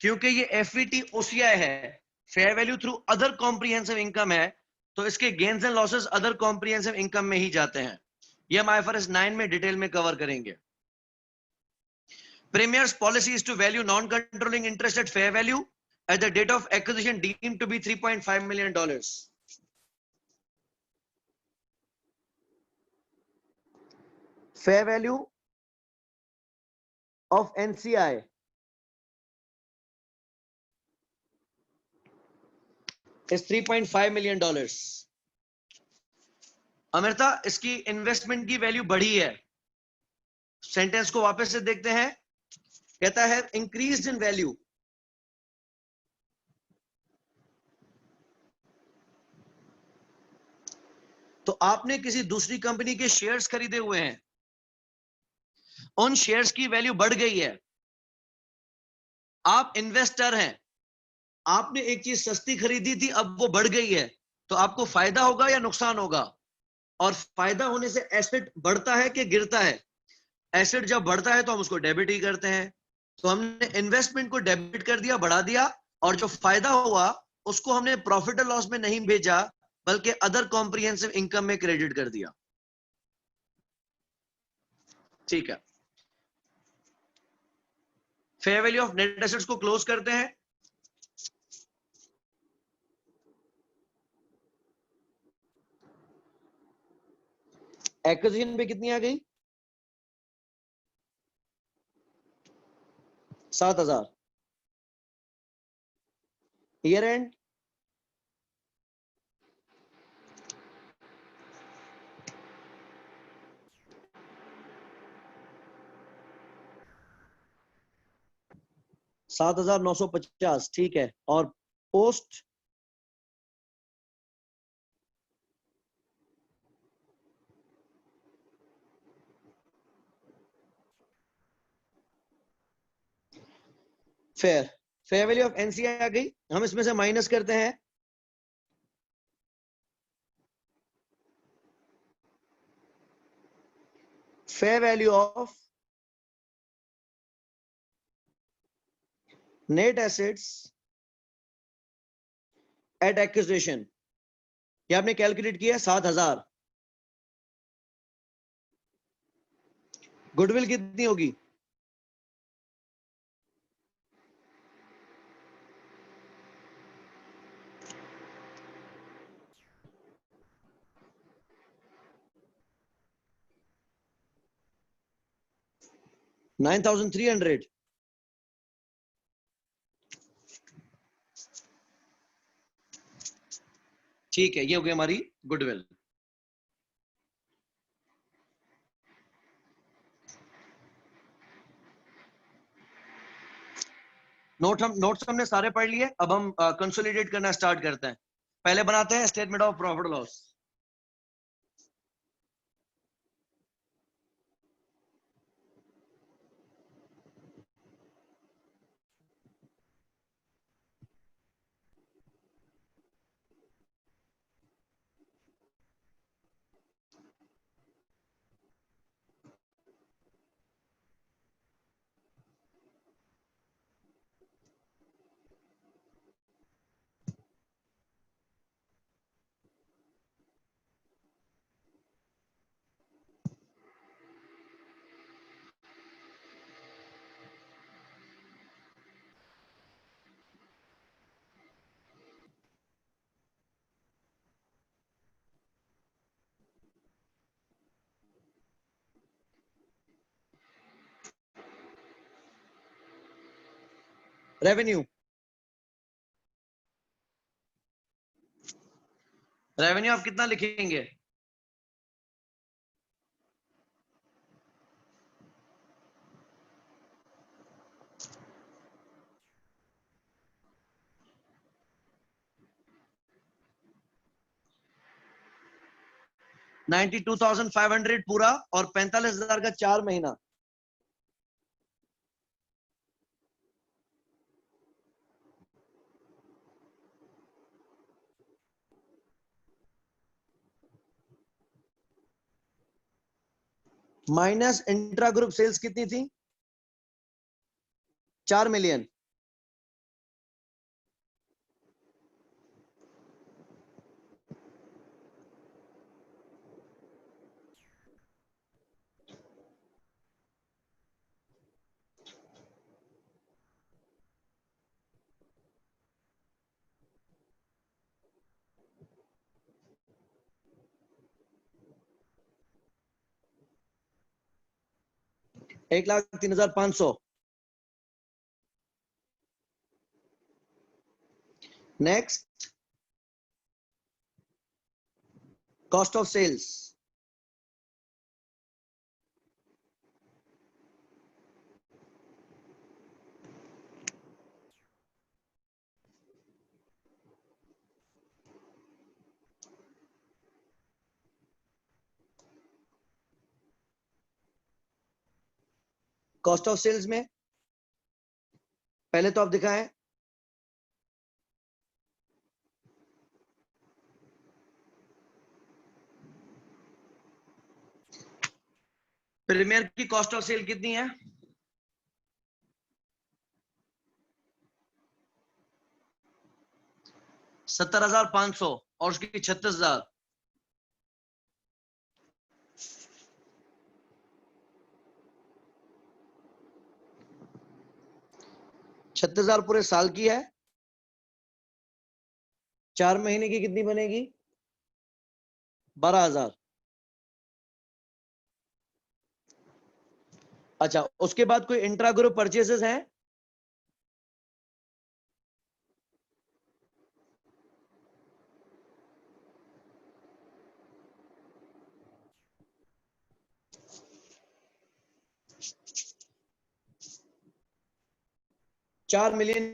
क्योंकि ये एफईटी ओसीआई है, fair value through other comprehensive income है, तो इसके gains and losses other comprehensive income में ही जाते हैं। ये हम IFRS 9 में डिटेल में कवर करेंगे। Premier's policy is to value non-controlling interest at fair value at the date of acquisition deemed to be $3.5 million. Fair value of NCI is $3.5 million. Amrita, इसकी investment की वैल्यू बढ़ी है। सेंटेंस को वापस से देखते हैं। कहता है इंक्रीज्ड इन वैल्यू। तो आपने किसी दूसरी कंपनी के शेयर्स खरीदे हुए हैं, उन शेयर्स की वैल्यू बढ़ गई है। आप इन्वेस्टर हैं, आपने एक चीज सस्ती खरीदी थी, अब वो बढ़ गई है, तो आपको फायदा होगा या नुकसान होगा? और फायदा होने से एसेट बढ़ता है कि गिरता है? एसेट जब बढ़ता है तो हम उसको डेबिट ही करते हैं। तो हमने इन्वेस्टमेंट को डेबिट कर दिया, बढ़ा दिया, और जो फायदा हुआ उसको हमने प्रॉफिट और लॉस में नहीं भेजा, बल्कि अदर कॉम्प्रिहेंसिव इनकम में क्रेडिट कर दिया। ठीक है, fair value of net assets को क्लोज करते हैं। एक्विजिशन पे कितनी आ गई? 7,000। Year end $7,950। ठीक है, और post fair value of NCI आ गई। हम इसमें से माइनस करते हैं fair value of net assets at acquisition. ये आपने कैलकुलेट किया 7,000। गुडविल कितनी होगी? $9,300। ठीक है, ये हो गई हमारी गुडविल। नोट्स हमने सारे पढ़ लिए। अब हम कंसोलिडेट करना स्टार्ट करते हैं। पहले बनाते हैं statement of profit loss. Revenue, revenue आप कितना लिखेंगे? $92,500 पूरा और 45,000 का 4 महीना। माइनस इंट्रा ग्रुप सेल्स कितनी थी? 4 मिलियन। $1,03,500। Next, cost of sales. Cost of sales में पहले तो आप दिखाएं, प्रीमियर की कॉस्ट ऑफ सेल कितनी है? 70,500 और उसकी 36,000। 36,000 पूरे साल की है। 4 महीने की कितनी बनेगी? 12,000। अच्छा, उसके बाद कोई इंट्रा ग्रुप परचेसेस हैं? $4 मिलियन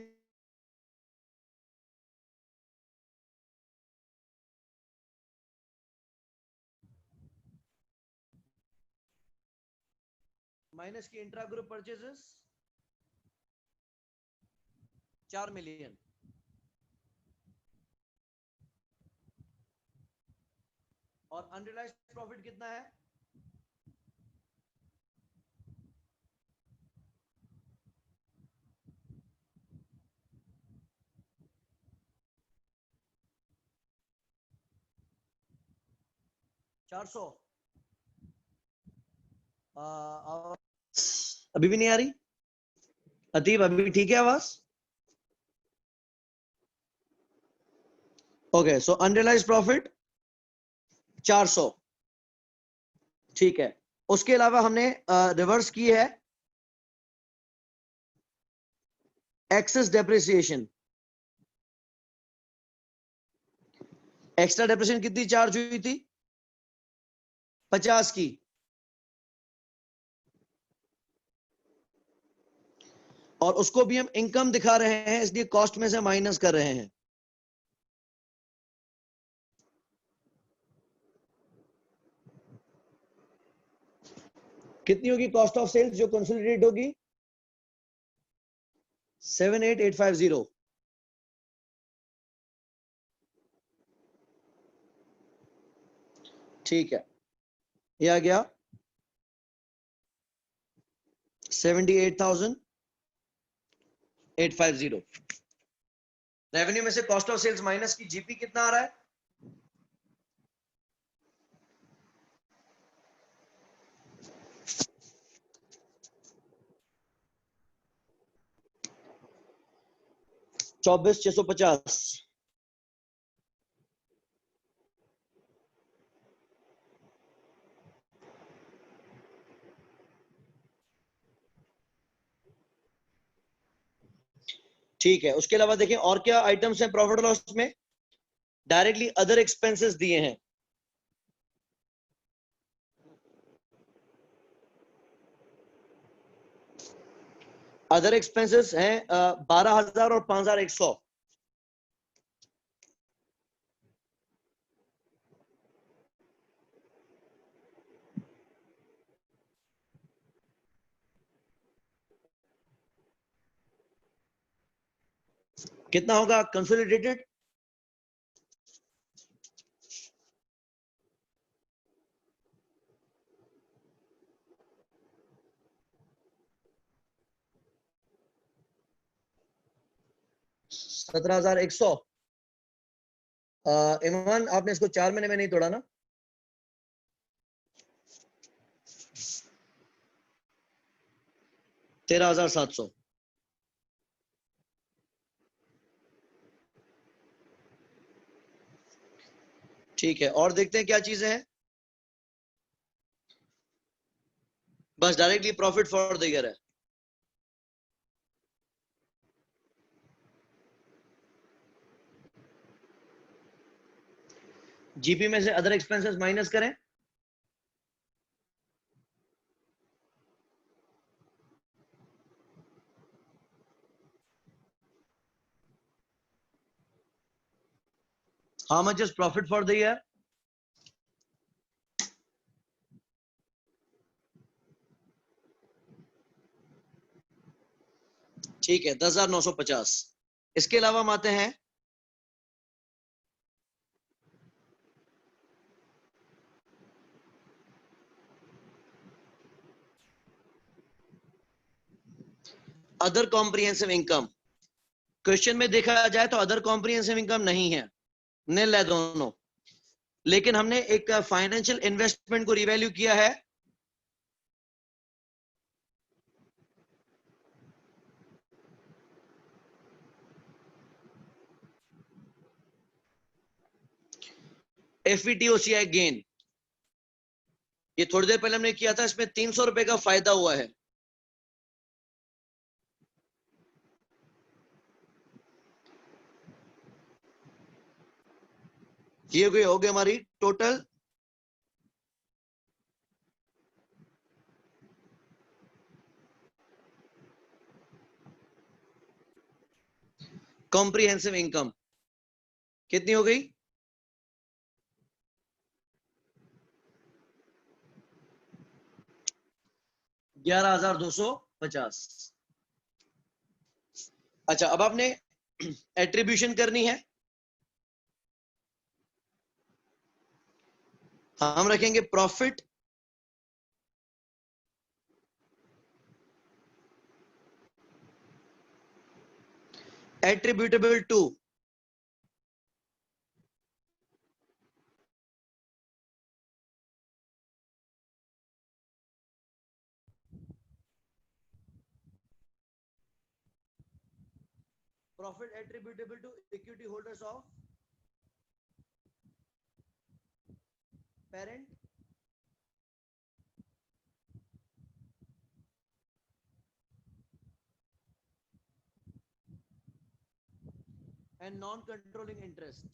माइनस की इंट्रा ग्रुप परचेसेस 4 मिलियन। और अनरियलाइज्ड प्रॉफिट कितना है? $400। अभी भी नहीं आ रही अतीब? अभी ठीक है आवाज? ओके, सो अनरियलाइज्ड प्रॉफिट 400। ठीक है, उसके अलावा हमने रिवर्स की है एक्सेस डेप्रिसिएशन। एक्स्ट्रा डेप्रिसिएशन कितनी चार्ज हुई थी? 50 की। और उसको भी हम इनकम दिखा रहे हैं, इसलिए कॉस्ट में से माइनस कर रहे हैं। कितनी होगी कॉस्ट ऑफ सेल्स जो कंसोलिडेटेड होगी? 78850। ठीक है, ये आ गया 78,850। रेवेन्यू में से कॉस्ट ऑफ सेल्स माइनस की जीपी कितना आ रहा है? चौबीस 650। ठीक है, उसके अलावा देखें और क्या आइटम्स हैं प्रॉफिट लॉस में? डायरेक्टली अदर एक्सपेंसेस दिए हैं। अदर एक्सपेंसेस हैं 12,000 और 5,100। कितना होगा कंसोलिडेटेड? $17,100। इमरान आपने इसको 4 महीने में नहीं तोड़ा ना? $13,700। ठीक है, और देखते हैं क्या चीजें हैं। बस directly profit for the year है। जीपी में से अदर एक्सपेंसेस माइनस करें। How much is profit for the year? ठीक है, 10,950। इसके अलावा हम आते हैं अदर कॉम्प्रिहेंसिव इनकम। क्वेश्चन में देखा जाए तो अदर कॉम्प्रिहेंसिव इनकम नहीं है, नील है दोनों। लेकिन हमने एक फाइनेंशियल इन्वेस्टमेंट को रिवैल्यू किया है। एफईटीओसीआई गेन, ये थोड़ी देर पहले हमने किया था, इसमें 300 रुपए का फायदा हुआ है। ये हो गई हमारी टोटल कॉम्प्रिहेंसिव इनकम। कितनी हो गई? 11,250। अच्छा, अब आपने एट्रीब्यूशन करनी है। हम रखेंगे profit attributable to profit attributable to equity holders of parent and non-controlling interest।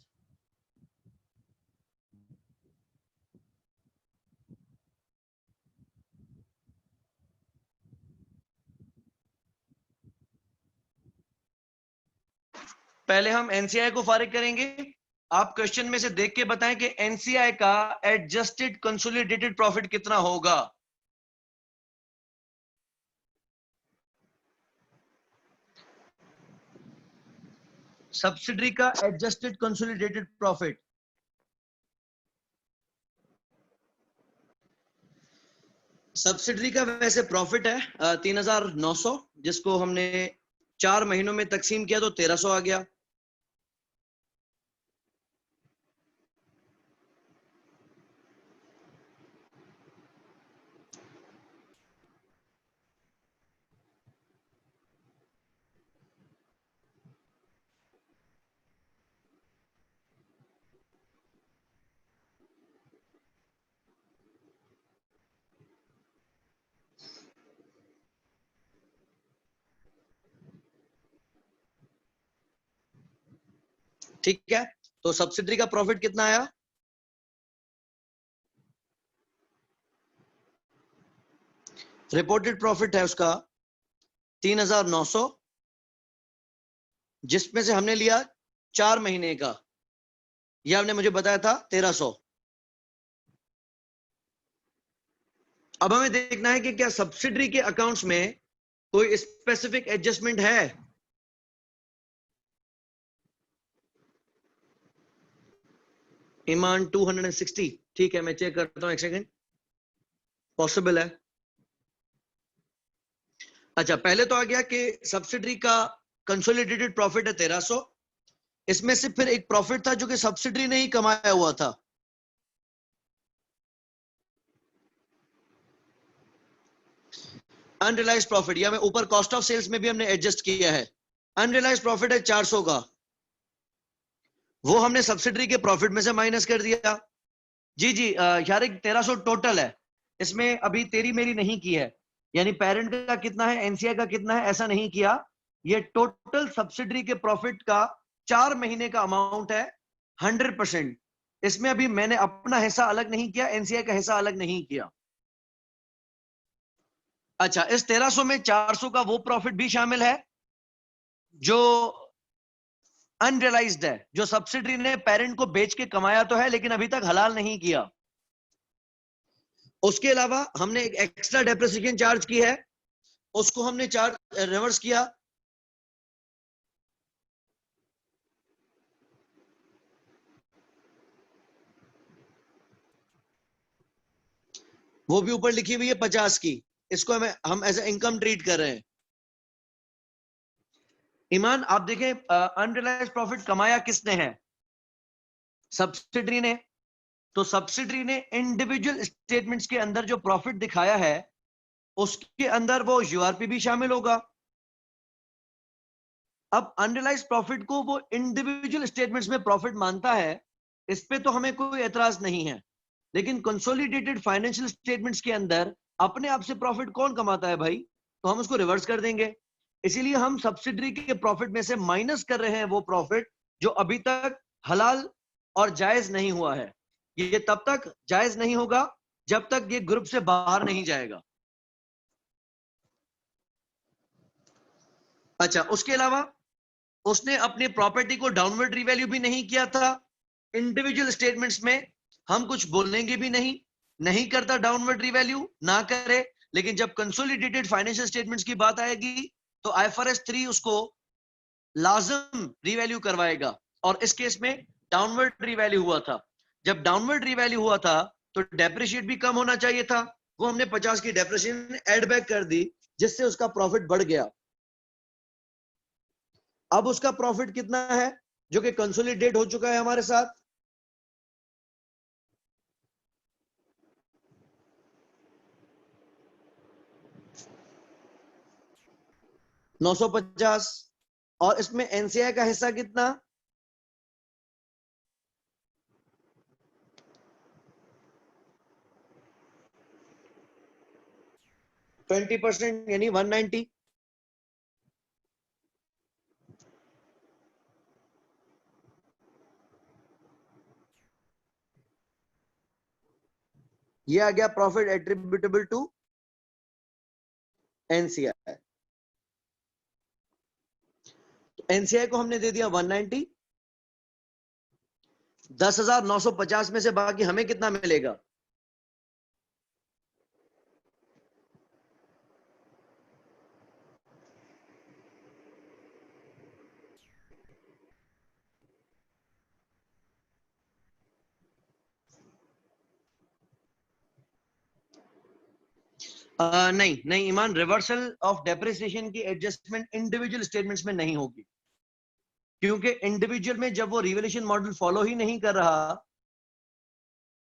पहले हम एनसीआई को फारिग करेंगे। आप क्वेश्चन में से देख के बताएं कि एनसीआई का एडजस्टेड कंसोलिडेटेड प्रॉफिट कितना होगा। सब्सिडरी का एडजस्टेड कंसोलिडेटेड प्रॉफिट, सब्सिडरी का वैसे प्रॉफिट है 3,900, जिसको हमने 4 महीनों में तकसीम किया तो 1,300 आ गया। ठीक है, तो सब्सिडरी का प्रॉफिट कितना आया? रिपोर्टेड प्रॉफिट है उसका 3,900, जिसमें से हमने लिया 4 महीने का, यह आपने मुझे बताया था 1,300। अब हमें देखना है कि क्या सब्सिडरी के अकाउंट्स में कोई स्पेसिफिक एडजस्टमेंट है। ईमान 260, ठीक है, मैं चेक करता हूं, एक सेकेंड, पॉसिबल है। अच्छा, पहले तो आ गया कि सब्सिडरी का कंसोलिडेटेड प्रॉफिट है 1,300, इसमें से फिर एक प्रॉफिट था जो कि सब्सिडरी ने ही कमाया हुआ था, अनरियलाइज्ड प्रॉफिट, या मैं ऊपर कॉस्ट ऑफ सेल्स में भी हमने एडजस्ट किया है। अनरियलाइज्ड प्रॉफिट है 400 का, वो हमने सब्सिडरी के प्रॉफिट में से माइनस कर दिया। जी जी यार, 1,300 टोटल है, इसमें अभी तेरी मेरी नहीं की है, यानी पेरेंट का कितना है, एनसीआई का कितना है, ऐसा नहीं किया। ये टोटल सब्सिडरी के प्रॉफिट का 4 महीने का अमाउंट है 100%। इसमें अभी मैंने अपना हिस्सा अलग नहीं किया, एनसीआई का हिस्सा अलग नहीं किया। अच्छा, इस 1,300 में 400 का वो प्रॉफिट भी शामिल है जो अनरियलाइज्ड है, जो सब्सिडरी ने पेरेंट को बेच के कमाया तो है लेकिन अभी तक हलाल नहीं किया। उसके अलावा हमने एक एक्स्ट्रा डेप्रिसिएशन चार्ज की है, उसको हमने चार्ज रिवर्स किया। वो भी ऊपर लिखी हुई है 50 की, इसको हम एज ए इनकम ट्रीट कर रहे हैं। ईमान, आप देखें, अनरियलाइज्ड प्रॉफिट कमाया किसने है? सब्सिडरी ने। तो सब्सिडरी ने इंडिविजुअल स्टेटमेंट्स के अंदर जो प्रॉफिट दिखाया है उसके अंदर वो यूआरपी भी शामिल होगा। अब अनरियलाइज्ड प्रॉफिट को वो इंडिविजुअल स्टेटमेंट्स में प्रॉफिट मानता है, इस पे तो हमें कोई एतराज नहीं है, लेकिन कंसोलिडेटेड फाइनेंशियल स्टेटमेंट्स के अंदर अपने आप से प्रॉफिट कौन कमाता है भाई? तो हम उसको रिवर्स कर देंगे। इसीलिए हम सब्सिडरी के प्रॉफिट में से माइनस कर रहे हैं वो प्रॉफिट जो अभी तक हलाल और जायज नहीं हुआ है। ये तब तक जायज नहीं होगा जब तक ये ग्रुप से बाहर नहीं जाएगा। अच्छा, उसके अलावा उसने अपनी प्रॉपर्टी को डाउनवर्ड रिवैल्यू भी नहीं किया था। इंडिविजुअल स्टेटमेंट्स में हम कुछ बोलेंगे भी नहीं, नहीं करता डाउनवर्ड रिवैल्यू, ना करे, लेकिन जब कंसोलिडेटेड फाइनेंशियल स्टेटमेंट्स की बात आएगी तो आईएफआरएस 3 उसको लाजम रिवैल्यू करवाएगा, और इस केस में डाउनवर्ड रिवैल्यू हुआ था। जब डाउनवर्ड रिवैल्यू हुआ था तो डेप्रिशिएट भी कम होना चाहिए था, वो हमने 50 की डेप्रिशिएशन एड बैक कर दी, जिससे उसका प्रॉफिट बढ़ गया। अब उसका प्रॉफिट कितना है जो कि कंसोलिडेट हो चुका है हमारे साथ? 950। और इसमें एनसीआई का हिस्सा कितना? 20%, यानी 190। ये आ गया प्रॉफिट एट्रीब्यूटेबल टू एनसीआई। तो एनसीआई को हमने दे दिया 190, 10,950 में से बाकी हमें कितना मिलेगा? नहीं नहीं ईमान, रिवर्सल ऑफ डेप्रिसिएशन की एडजस्टमेंट इंडिविजुअल स्टेटमेंट्स में नहीं होगी, क्योंकि इंडिविजुअल में जब वो रिवैल्यूएशन मॉडल फॉलो ही नहीं कर रहा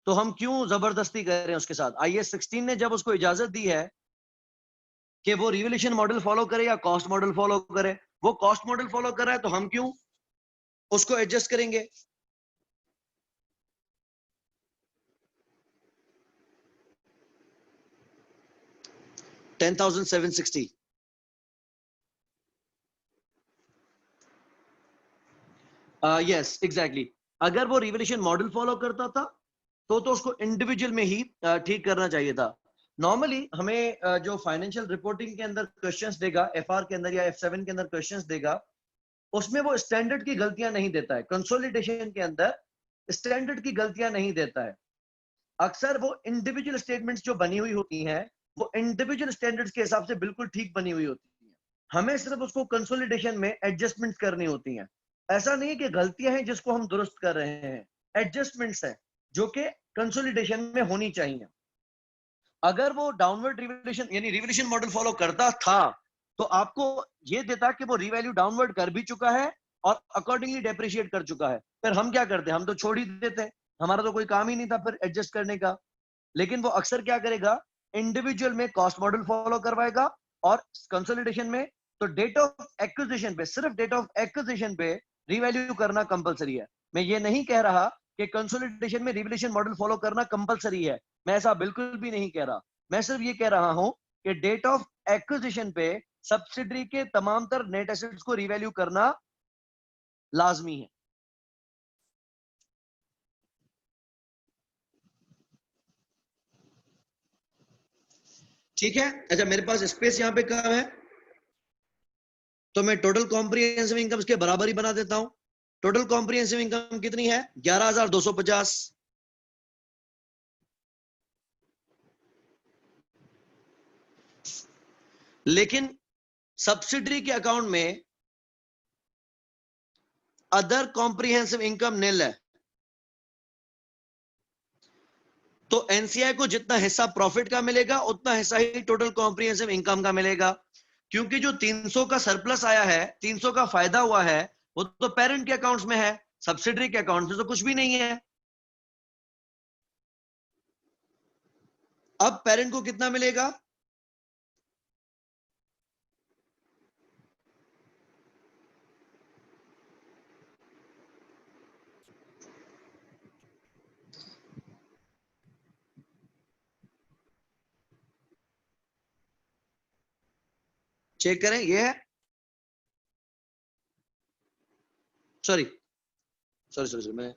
तो हम क्यों जबरदस्ती कर रहे हैं उसके साथ। IAS 16 ने जब उसको इजाजत दी है कि वो रिवैल्यूएशन मॉडल फॉलो करे या कॉस्ट मॉडल फॉलो करे, वो कॉस्ट मॉडल फॉलो कर रहा है तो हम क्यों उसको एडजस्ट करेंगे। $10,760। यस एग्जैक्टली, अगर वो रिवैल्यूएशन मॉडल फॉलो करता था तो उसको इंडिविजुअल में ही ठीक करना चाहिए था। नॉर्मली हमें जो फाइनेंशियल रिपोर्टिंग के अंदर क्वेश्चंस देगा, FR के अंदर या F7 के अंदर क्वेश्चंस देगा, उसमें वो स्टैंडर्ड की गलतियां नहीं देता है, कंसोलिडेशन के अंदर स्टैंडर्ड की गलतियां नहीं देता है। अक्सर वो इंडिविजुअल स्टेटमेंट्स जो बनी हुई होती हैं वो इंडिविजुअल स्टैंडर्ड्स के हिसाब से बिल्कुल ठीक बनी हुई होती है, हमें सिर्फ उसको कंसोलिडेशन में एडजस्टमेंट करनी होती हैं। ऐसा नहीं है कि गलतियां हैं जिसको हम दुरुस्त कर रहे हैं, एडजस्टमेंट्स हैं जो कि कंसोलिडेशन में होनी चाहिए। अगर वो डाउनवर्ड रिवैल्यूएशन यानी रिवैल्यूएशन मॉडल फॉलो करता था तो आपको ये देता कि वो रिवैल्यू डाउनवर्ड कर भी चुका है और अकॉर्डिंगली डेप्रिशिएट कर चुका है, फिर हम क्या करते, हम तो छोड़ ही देते, हमारा तो कोई काम ही नहीं था फिर एडजस्ट करने का। लेकिन वो अक्सर क्या करेगा, इंडिविजुअल में कॉस्ट मॉडल फॉलो करवाएगा और कंसोलिडेशन में तो डेट ऑफ एक्विजिशन पे, सिर्फ डेट ऑफ एक्विजिशन पे रिवैल्यू करना कंपलसरी है। मैं ये नहीं कह रहा कि कंसोलिडेशन में रिवैल्यूएशन मॉडल फॉलो करना कंपलसरी है, मैं ऐसा बिल्कुल भी नहीं कह रहा। मैं सिर्फ ये कह रहा हूं कि डेट ऑफ एक्विजिशन पे सब्सिडरी के तमाम तर नेट एसेट्स को रिवैल्यू करना लाजमी है। ठीक है, अच्छा मेरे पास स्पेस यहाँ पे कम है तो मैं टोटल कॉम्प्रिहेंसिव इनकम के बराबर ही बना देता हूं। टोटल कॉम्प्रिहेंसिव इनकम कितनी है, 11,250। लेकिन सब्सिडरी के अकाउंट में अदर कॉम्प्रिहेंसिव इनकम निल है, तो एनसीआई को जितना हिस्सा प्रॉफिट का मिलेगा उतना हिस्सा ही टोटल कॉम्प्रिहेंसिव इनकम का मिलेगा। क्योंकि जो 300 का सरप्लस आया है, 300 का फायदा हुआ है, वो तो पेरेंट के अकाउंट्स में है, सब्सिडरी के अकाउंट में तो कुछ भी नहीं है। अब पेरेंट को कितना मिलेगा, चेक करें, ये है, सॉरी सॉरी सॉरी मैं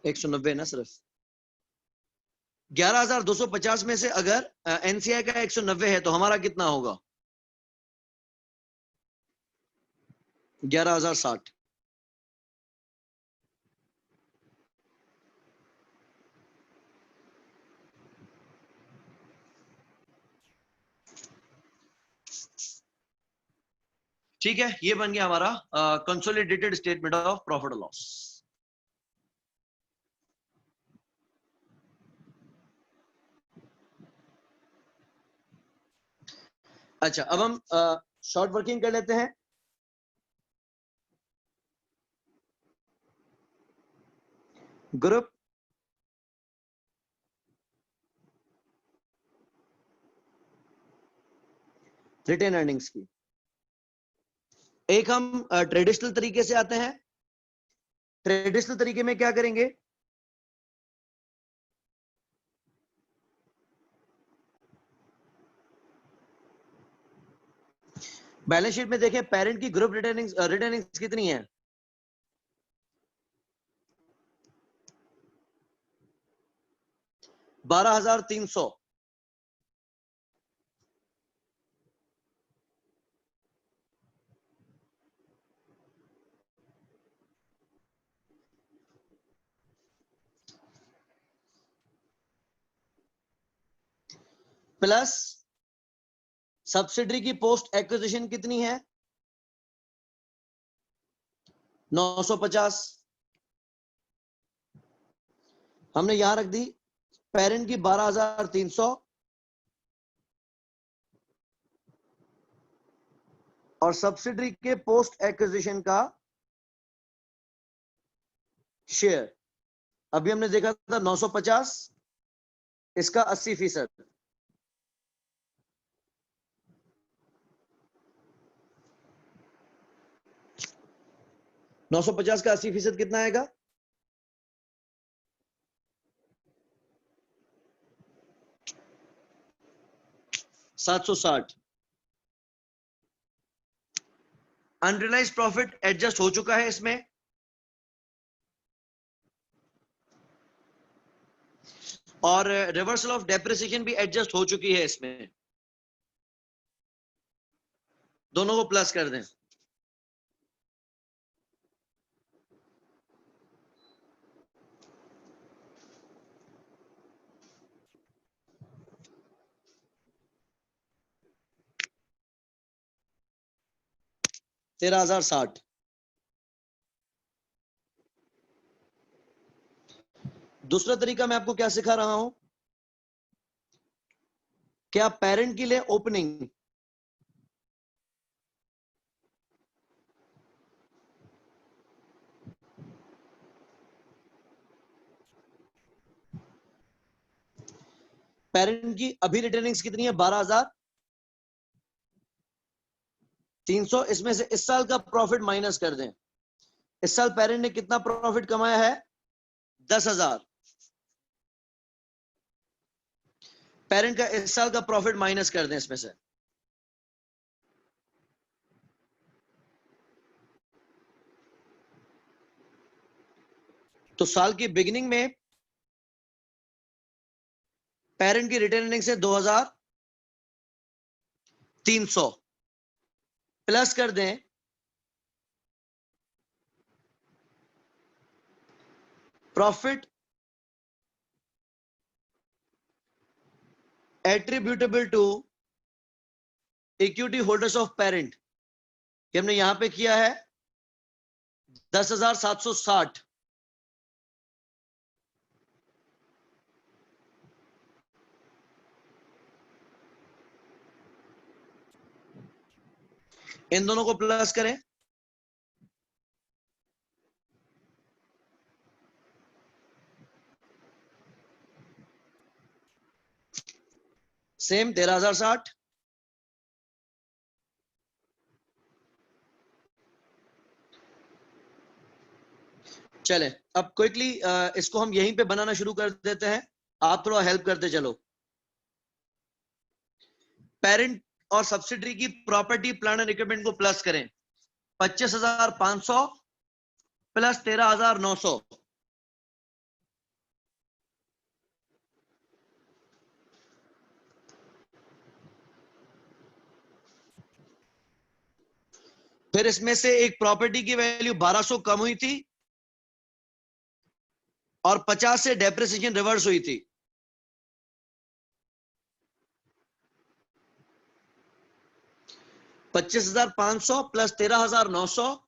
190 ना सिर्फ 11,250 में से अगर एनसीआई का 190 है तो हमारा कितना होगा, 11,060। ठीक है, ये बन गया हमारा कंसोलिडेटेड स्टेटमेंट ऑफ प्रॉफिट और लॉस। अच्छा अब हम शॉर्ट वर्किंग कर लेते हैं। ग्रुप रिटेन अर्निंग्स की एक हम ट्रेडिशनल तरीके से आते हैं। ट्रेडिशनल तरीके में क्या करेंगे, बैलेंस शीट में देखें पेरेंट की ग्रुप रिटेनिंग्स कितनी है, 12,300। प्लस सब्सिडरी की पोस्ट एक्विजिशन कितनी है, 950। हमने यहां रख दी पेरेंट की 12,300 और सब्सिडरी के पोस्ट एक्विजिशन का शेयर। अभी हमने देखा था 950, इसका 80%। नौ सौ पचास का 80% कितना आएगा? 760। अनरियलाइज प्रॉफिट एडजस्ट हो चुका है इसमें, और रिवर्सल ऑफ डेप्रिसिएशन भी एडजस्ट हो चुकी है इसमें। दोनों को प्लस कर दें। $13,060। दूसरा तरीका मैं आपको क्या सिखा रहा हूं कि आप पेरेंट के लिए ओपनिंग पेरेंट की अभी रिटर्निंग्स कितनी है? 12,300। इसमें से इस साल का प्रॉफिट माइनस कर दें। इस साल पेरेंट ने कितना प्रॉफिट कमाया है? 10,000। पेरेंट का इस साल का प्रॉफिट माइनस कर दें इसमें से। तो साल की बिगिनिंग में पेरेंट की रिटर्निंग से 2,300 प्लस कर दें profit attributable to equity holders of parent, कि हमने यहां पे किया है 10,760। इन दोनों को प्लस करें। सेम 13,060। चले अब क्विकली इसको हम यहीं पे बनाना शुरू कर देते हैं, आप थोड़ा हेल्प करते चलो। पेरेंट और सब्सिडरी की प्रॉपर्टी प्लांट एंड इक्विपमेंट को प्लस करें। 25,500 प्लस 13,900। फिर इसमें से एक प्रॉपर्टी की वैल्यू 1,200 कम हुई थी और 50 से डेप्रिसिएशन रिवर्स हुई थी। $25,500 प्लस 13,900,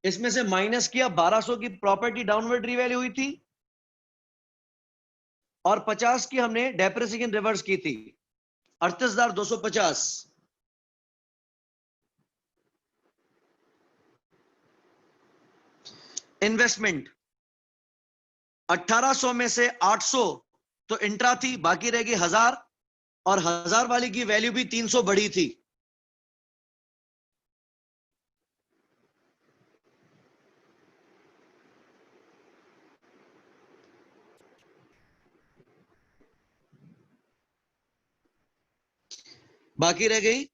इसमें से माइनस किया 1,200 की प्रॉपर्टी डाउनवर्ड रीवैल्यू हुई थी और 50 की हमने डेप्रिसिएशन रिवर्स की थी, 38,250। इन्वेस्टमेंट 1,800 में से 800 तो इंट्रा थी, बाकी रह गई 1,000, और 1,000 वाली की वैल्यू भी 300 बढ़ी थी। बाकी रह गई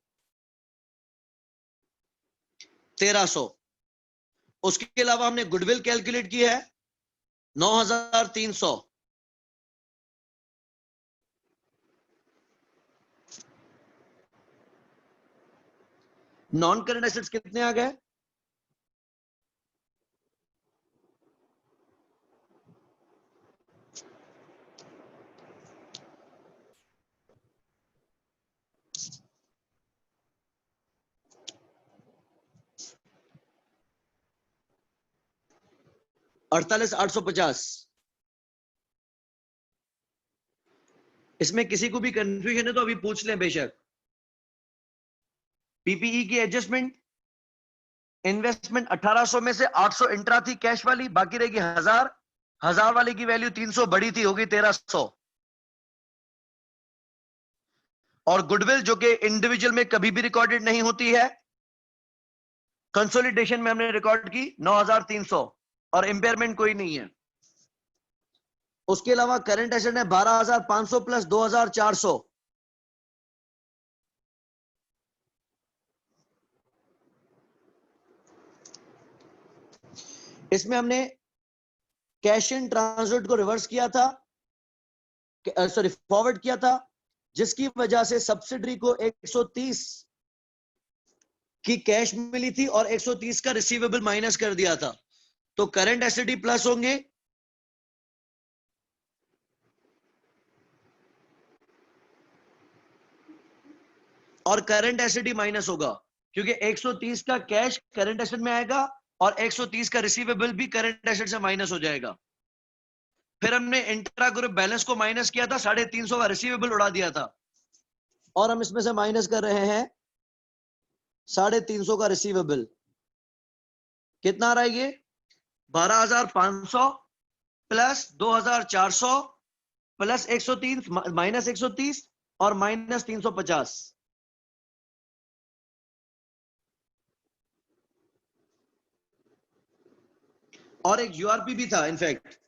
1,300। उसके अलावा हमने गुडविल कैलकुलेट की है 9,300। नॉन करंट एसेट्स कितने आ गए? 48,850। इसमें किसी को भी कंफ्यूजन है तो अभी पूछ लें बेशक। पीपीई की एडजस्टमेंट, इन्वेस्टमेंट 1800 में से 800 इंट्रा थी कैश वाली, बाकी रहेगी 1000 वाली की वैल्यू 300 बड़ी थी, होगी 1300। और गुडविल जो कि इंडिविजुअल में कभी भी रिकॉर्डेड नहीं होती है, कंसोलिडेशन में हमने रिकॉर्ड की 9300 और इंपेयरमेंट कोई नहीं है। उसके अलावा करंट एसेट है 12500 प्लस 2400। इसमें हमने कैश इन ट्रांसफर को रिवर्स किया था, सॉरी फॉरवर्ड किया था, जिसकी वजह से सब्सिडरी को 130 की कैश मिली थी और 130 का रिसीवेबल माइनस कर दिया था। तो करंट एसेट ही प्लस होंगे और करंट एसेट ही माइनस होगा, क्योंकि 130 का कैश करंट एसेट में आएगा और 130 का रिसीवेबल भी करंट एसेट से माइनस हो जाएगा। फिर हमने इंट्रा ग्रुप बैलेंस को माइनस किया था, 350 का रिसीवेबल उड़ा दिया था, और हम इसमें से माइनस कर रहे हैं 350 का रिसीवेबल। कितना आ रहा है ये? 12,500 प्लस 2,400 प्लस 130 माइनस 130 और माइनस 350। और एक यूआरपी भी था, इनफैक्ट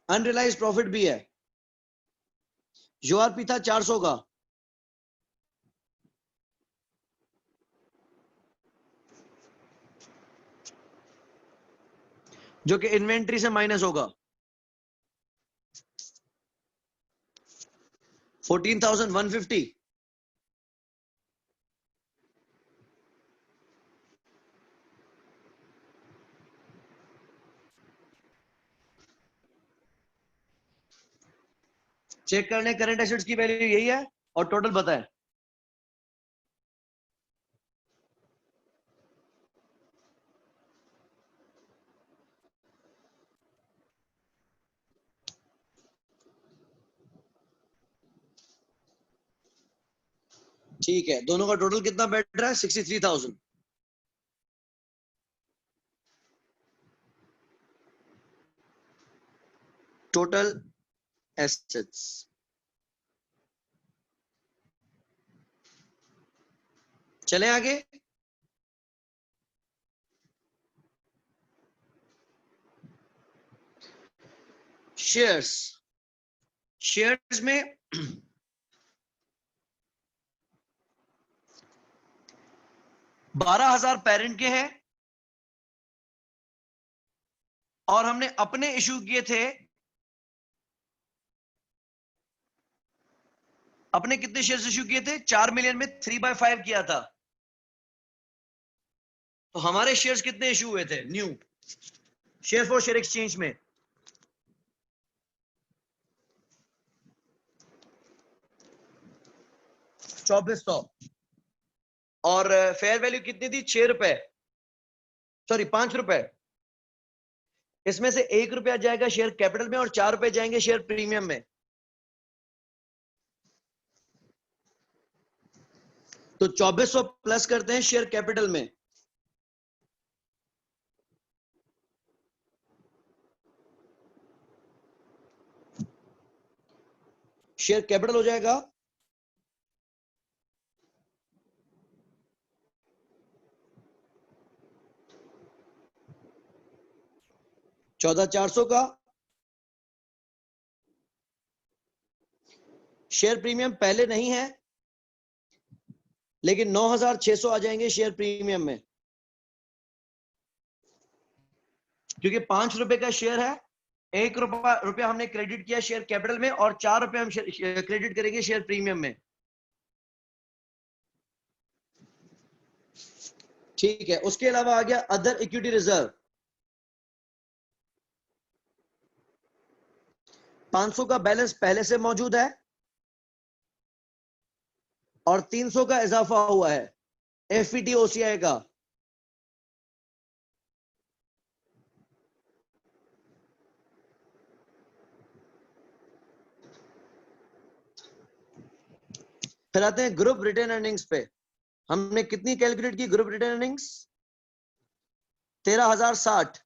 अनरियलाइज्ड प्रॉफिट भी है। यूआरपी था 400 का, जो कि इन्वेंट्री से माइनस होगा 14,150। चेक करने करंट एसेट्स की वैल्यू यही है और टोटल बताएं। ठीक है, दोनों का टोटल कितना बैठ रहा है? 63,000। Total assets. चले आगे। शेयर्स। शेयर्स में 12,000 पेरेंट के हैं और हमने अपने इशू किए थे, अपने कितने शेयर्स इशू किए थे? 4 मिलियन में 3/5 किया था। तो हमारे शेयर्स कितने इशू हुए थे new share for share exchange में? 2400। और फेयर वैल्यू कितनी थी? 6 रुपए, सॉरी 5 रुपए। इसमें से 1 रुपया जाएगा शेयर कैपिटल में और 4 रुपए जाएंगे शेयर प्रीमियम में। तो 2400 प्लस करते हैं शेयर कैपिटल में, शेयर कैपिटल हो जाएगा 14,400 का। शेयर प्रीमियम पहले नहीं है, लेकिन 9,600 आ जाएंगे शेयर प्रीमियम में, क्योंकि 5 रुपए का शेयर है। 1 रुपया हमने क्रेडिट किया शेयर कैपिटल में और 4 रुपए हम क्रेडिट करेंगे शेयर प्रीमियम में। ठीक है, उसके अलावा आ गया अदर इक्विटी रिजर्व। 500 का बैलेंस पहले से मौजूद है और 300 का इजाफा हुआ है एफईटी ओसीआई का। फिर आते हैं ग्रुप रिटेन अर्निंग्स पे। हमने कितनी कैलकुलेट की group retained earnings? 13,060।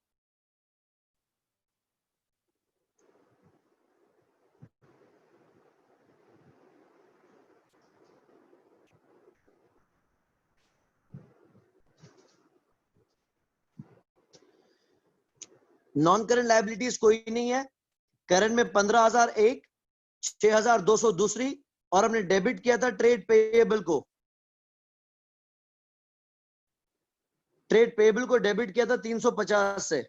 Non current liabilities कोई नहीं है। करंट में 15,001, 6,200 दूसरी, और हमने डेबिट किया था ट्रेड पेएबल को। ट्रेड पेएबल को डेबिट किया था 350 से।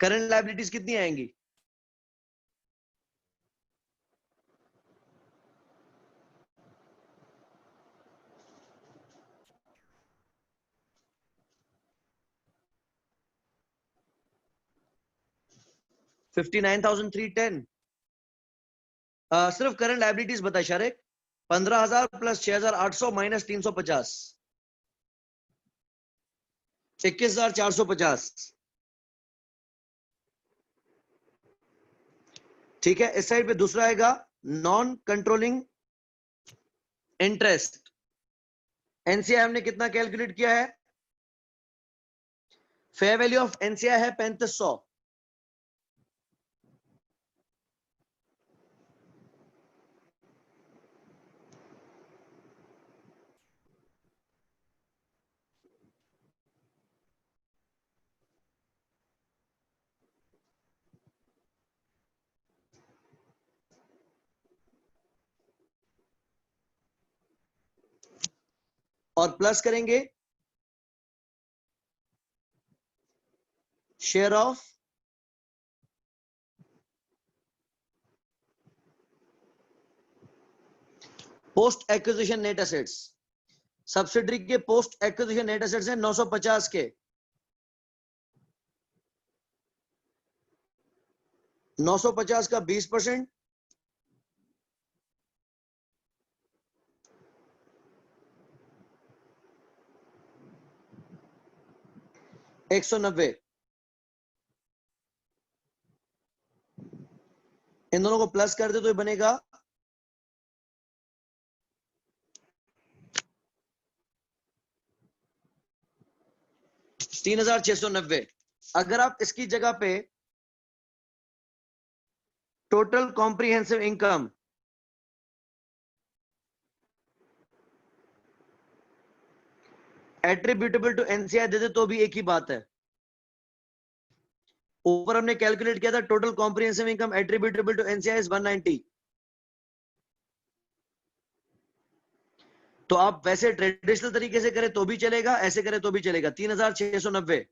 करंट लायबिलिटीज कितनी आएंगी? $59,310। सिर्फ करंट लायबिलिटीज बता शारिक। 15,000 plus 6,800 minus 350, 21,450। ठीक है, इस साइड पे दूसरा आएगा नॉन कंट्रोलिंग इंटरेस्ट। एनसीआई हमने कितना कैलकुलेट किया है? फेयर वैल्यू ऑफ एनसीआई है 3500। और प्लस करेंगे share of post acquisition net assets. Subsidiary के पोस्ट एक्विजिशन नेट एसेट्स हैं 950 के। 950 का 20%, 190। इन दोनों को प्लस कर दे तो ये बनेगा 3,690। अगर आप इसकी जगह पे total comprehensive income attributable to NCI दे दे तो भी एक ही बात है। ऊपर हमने कैलकुलेट किया था total comprehensive income attributable to NCI is 190। तो आप वैसे ट्रेडिशनल तरीके से करें तो भी चलेगा, ऐसे करें तो भी चलेगा। 3,690।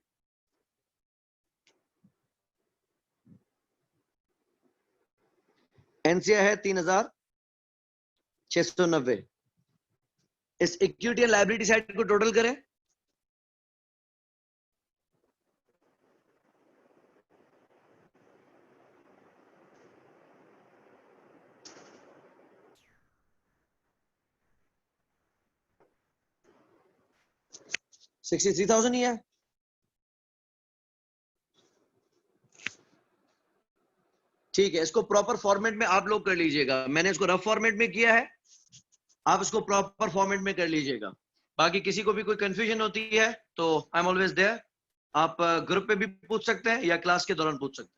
एनसीआई है 3,690। इस इक्विटी एंड लायबिलिटी साइड को टोटल करें। $63,000 ही है। ठीक है, इसको प्रॉपर फॉर्मेट में आप लोग कर लीजिएगा। मैंने इसको रफ फॉर्मेट में किया है, आप इसको प्रॉपर फॉर्मेट में कर लीजिएगा। बाकी किसी को भी कोई कंफ्यूजन होती है तो आई एम ऑलवेज देयर। आप ग्रुप पे भी पूछ सकते हैं या क्लास के दौरान पूछ सकते हैं।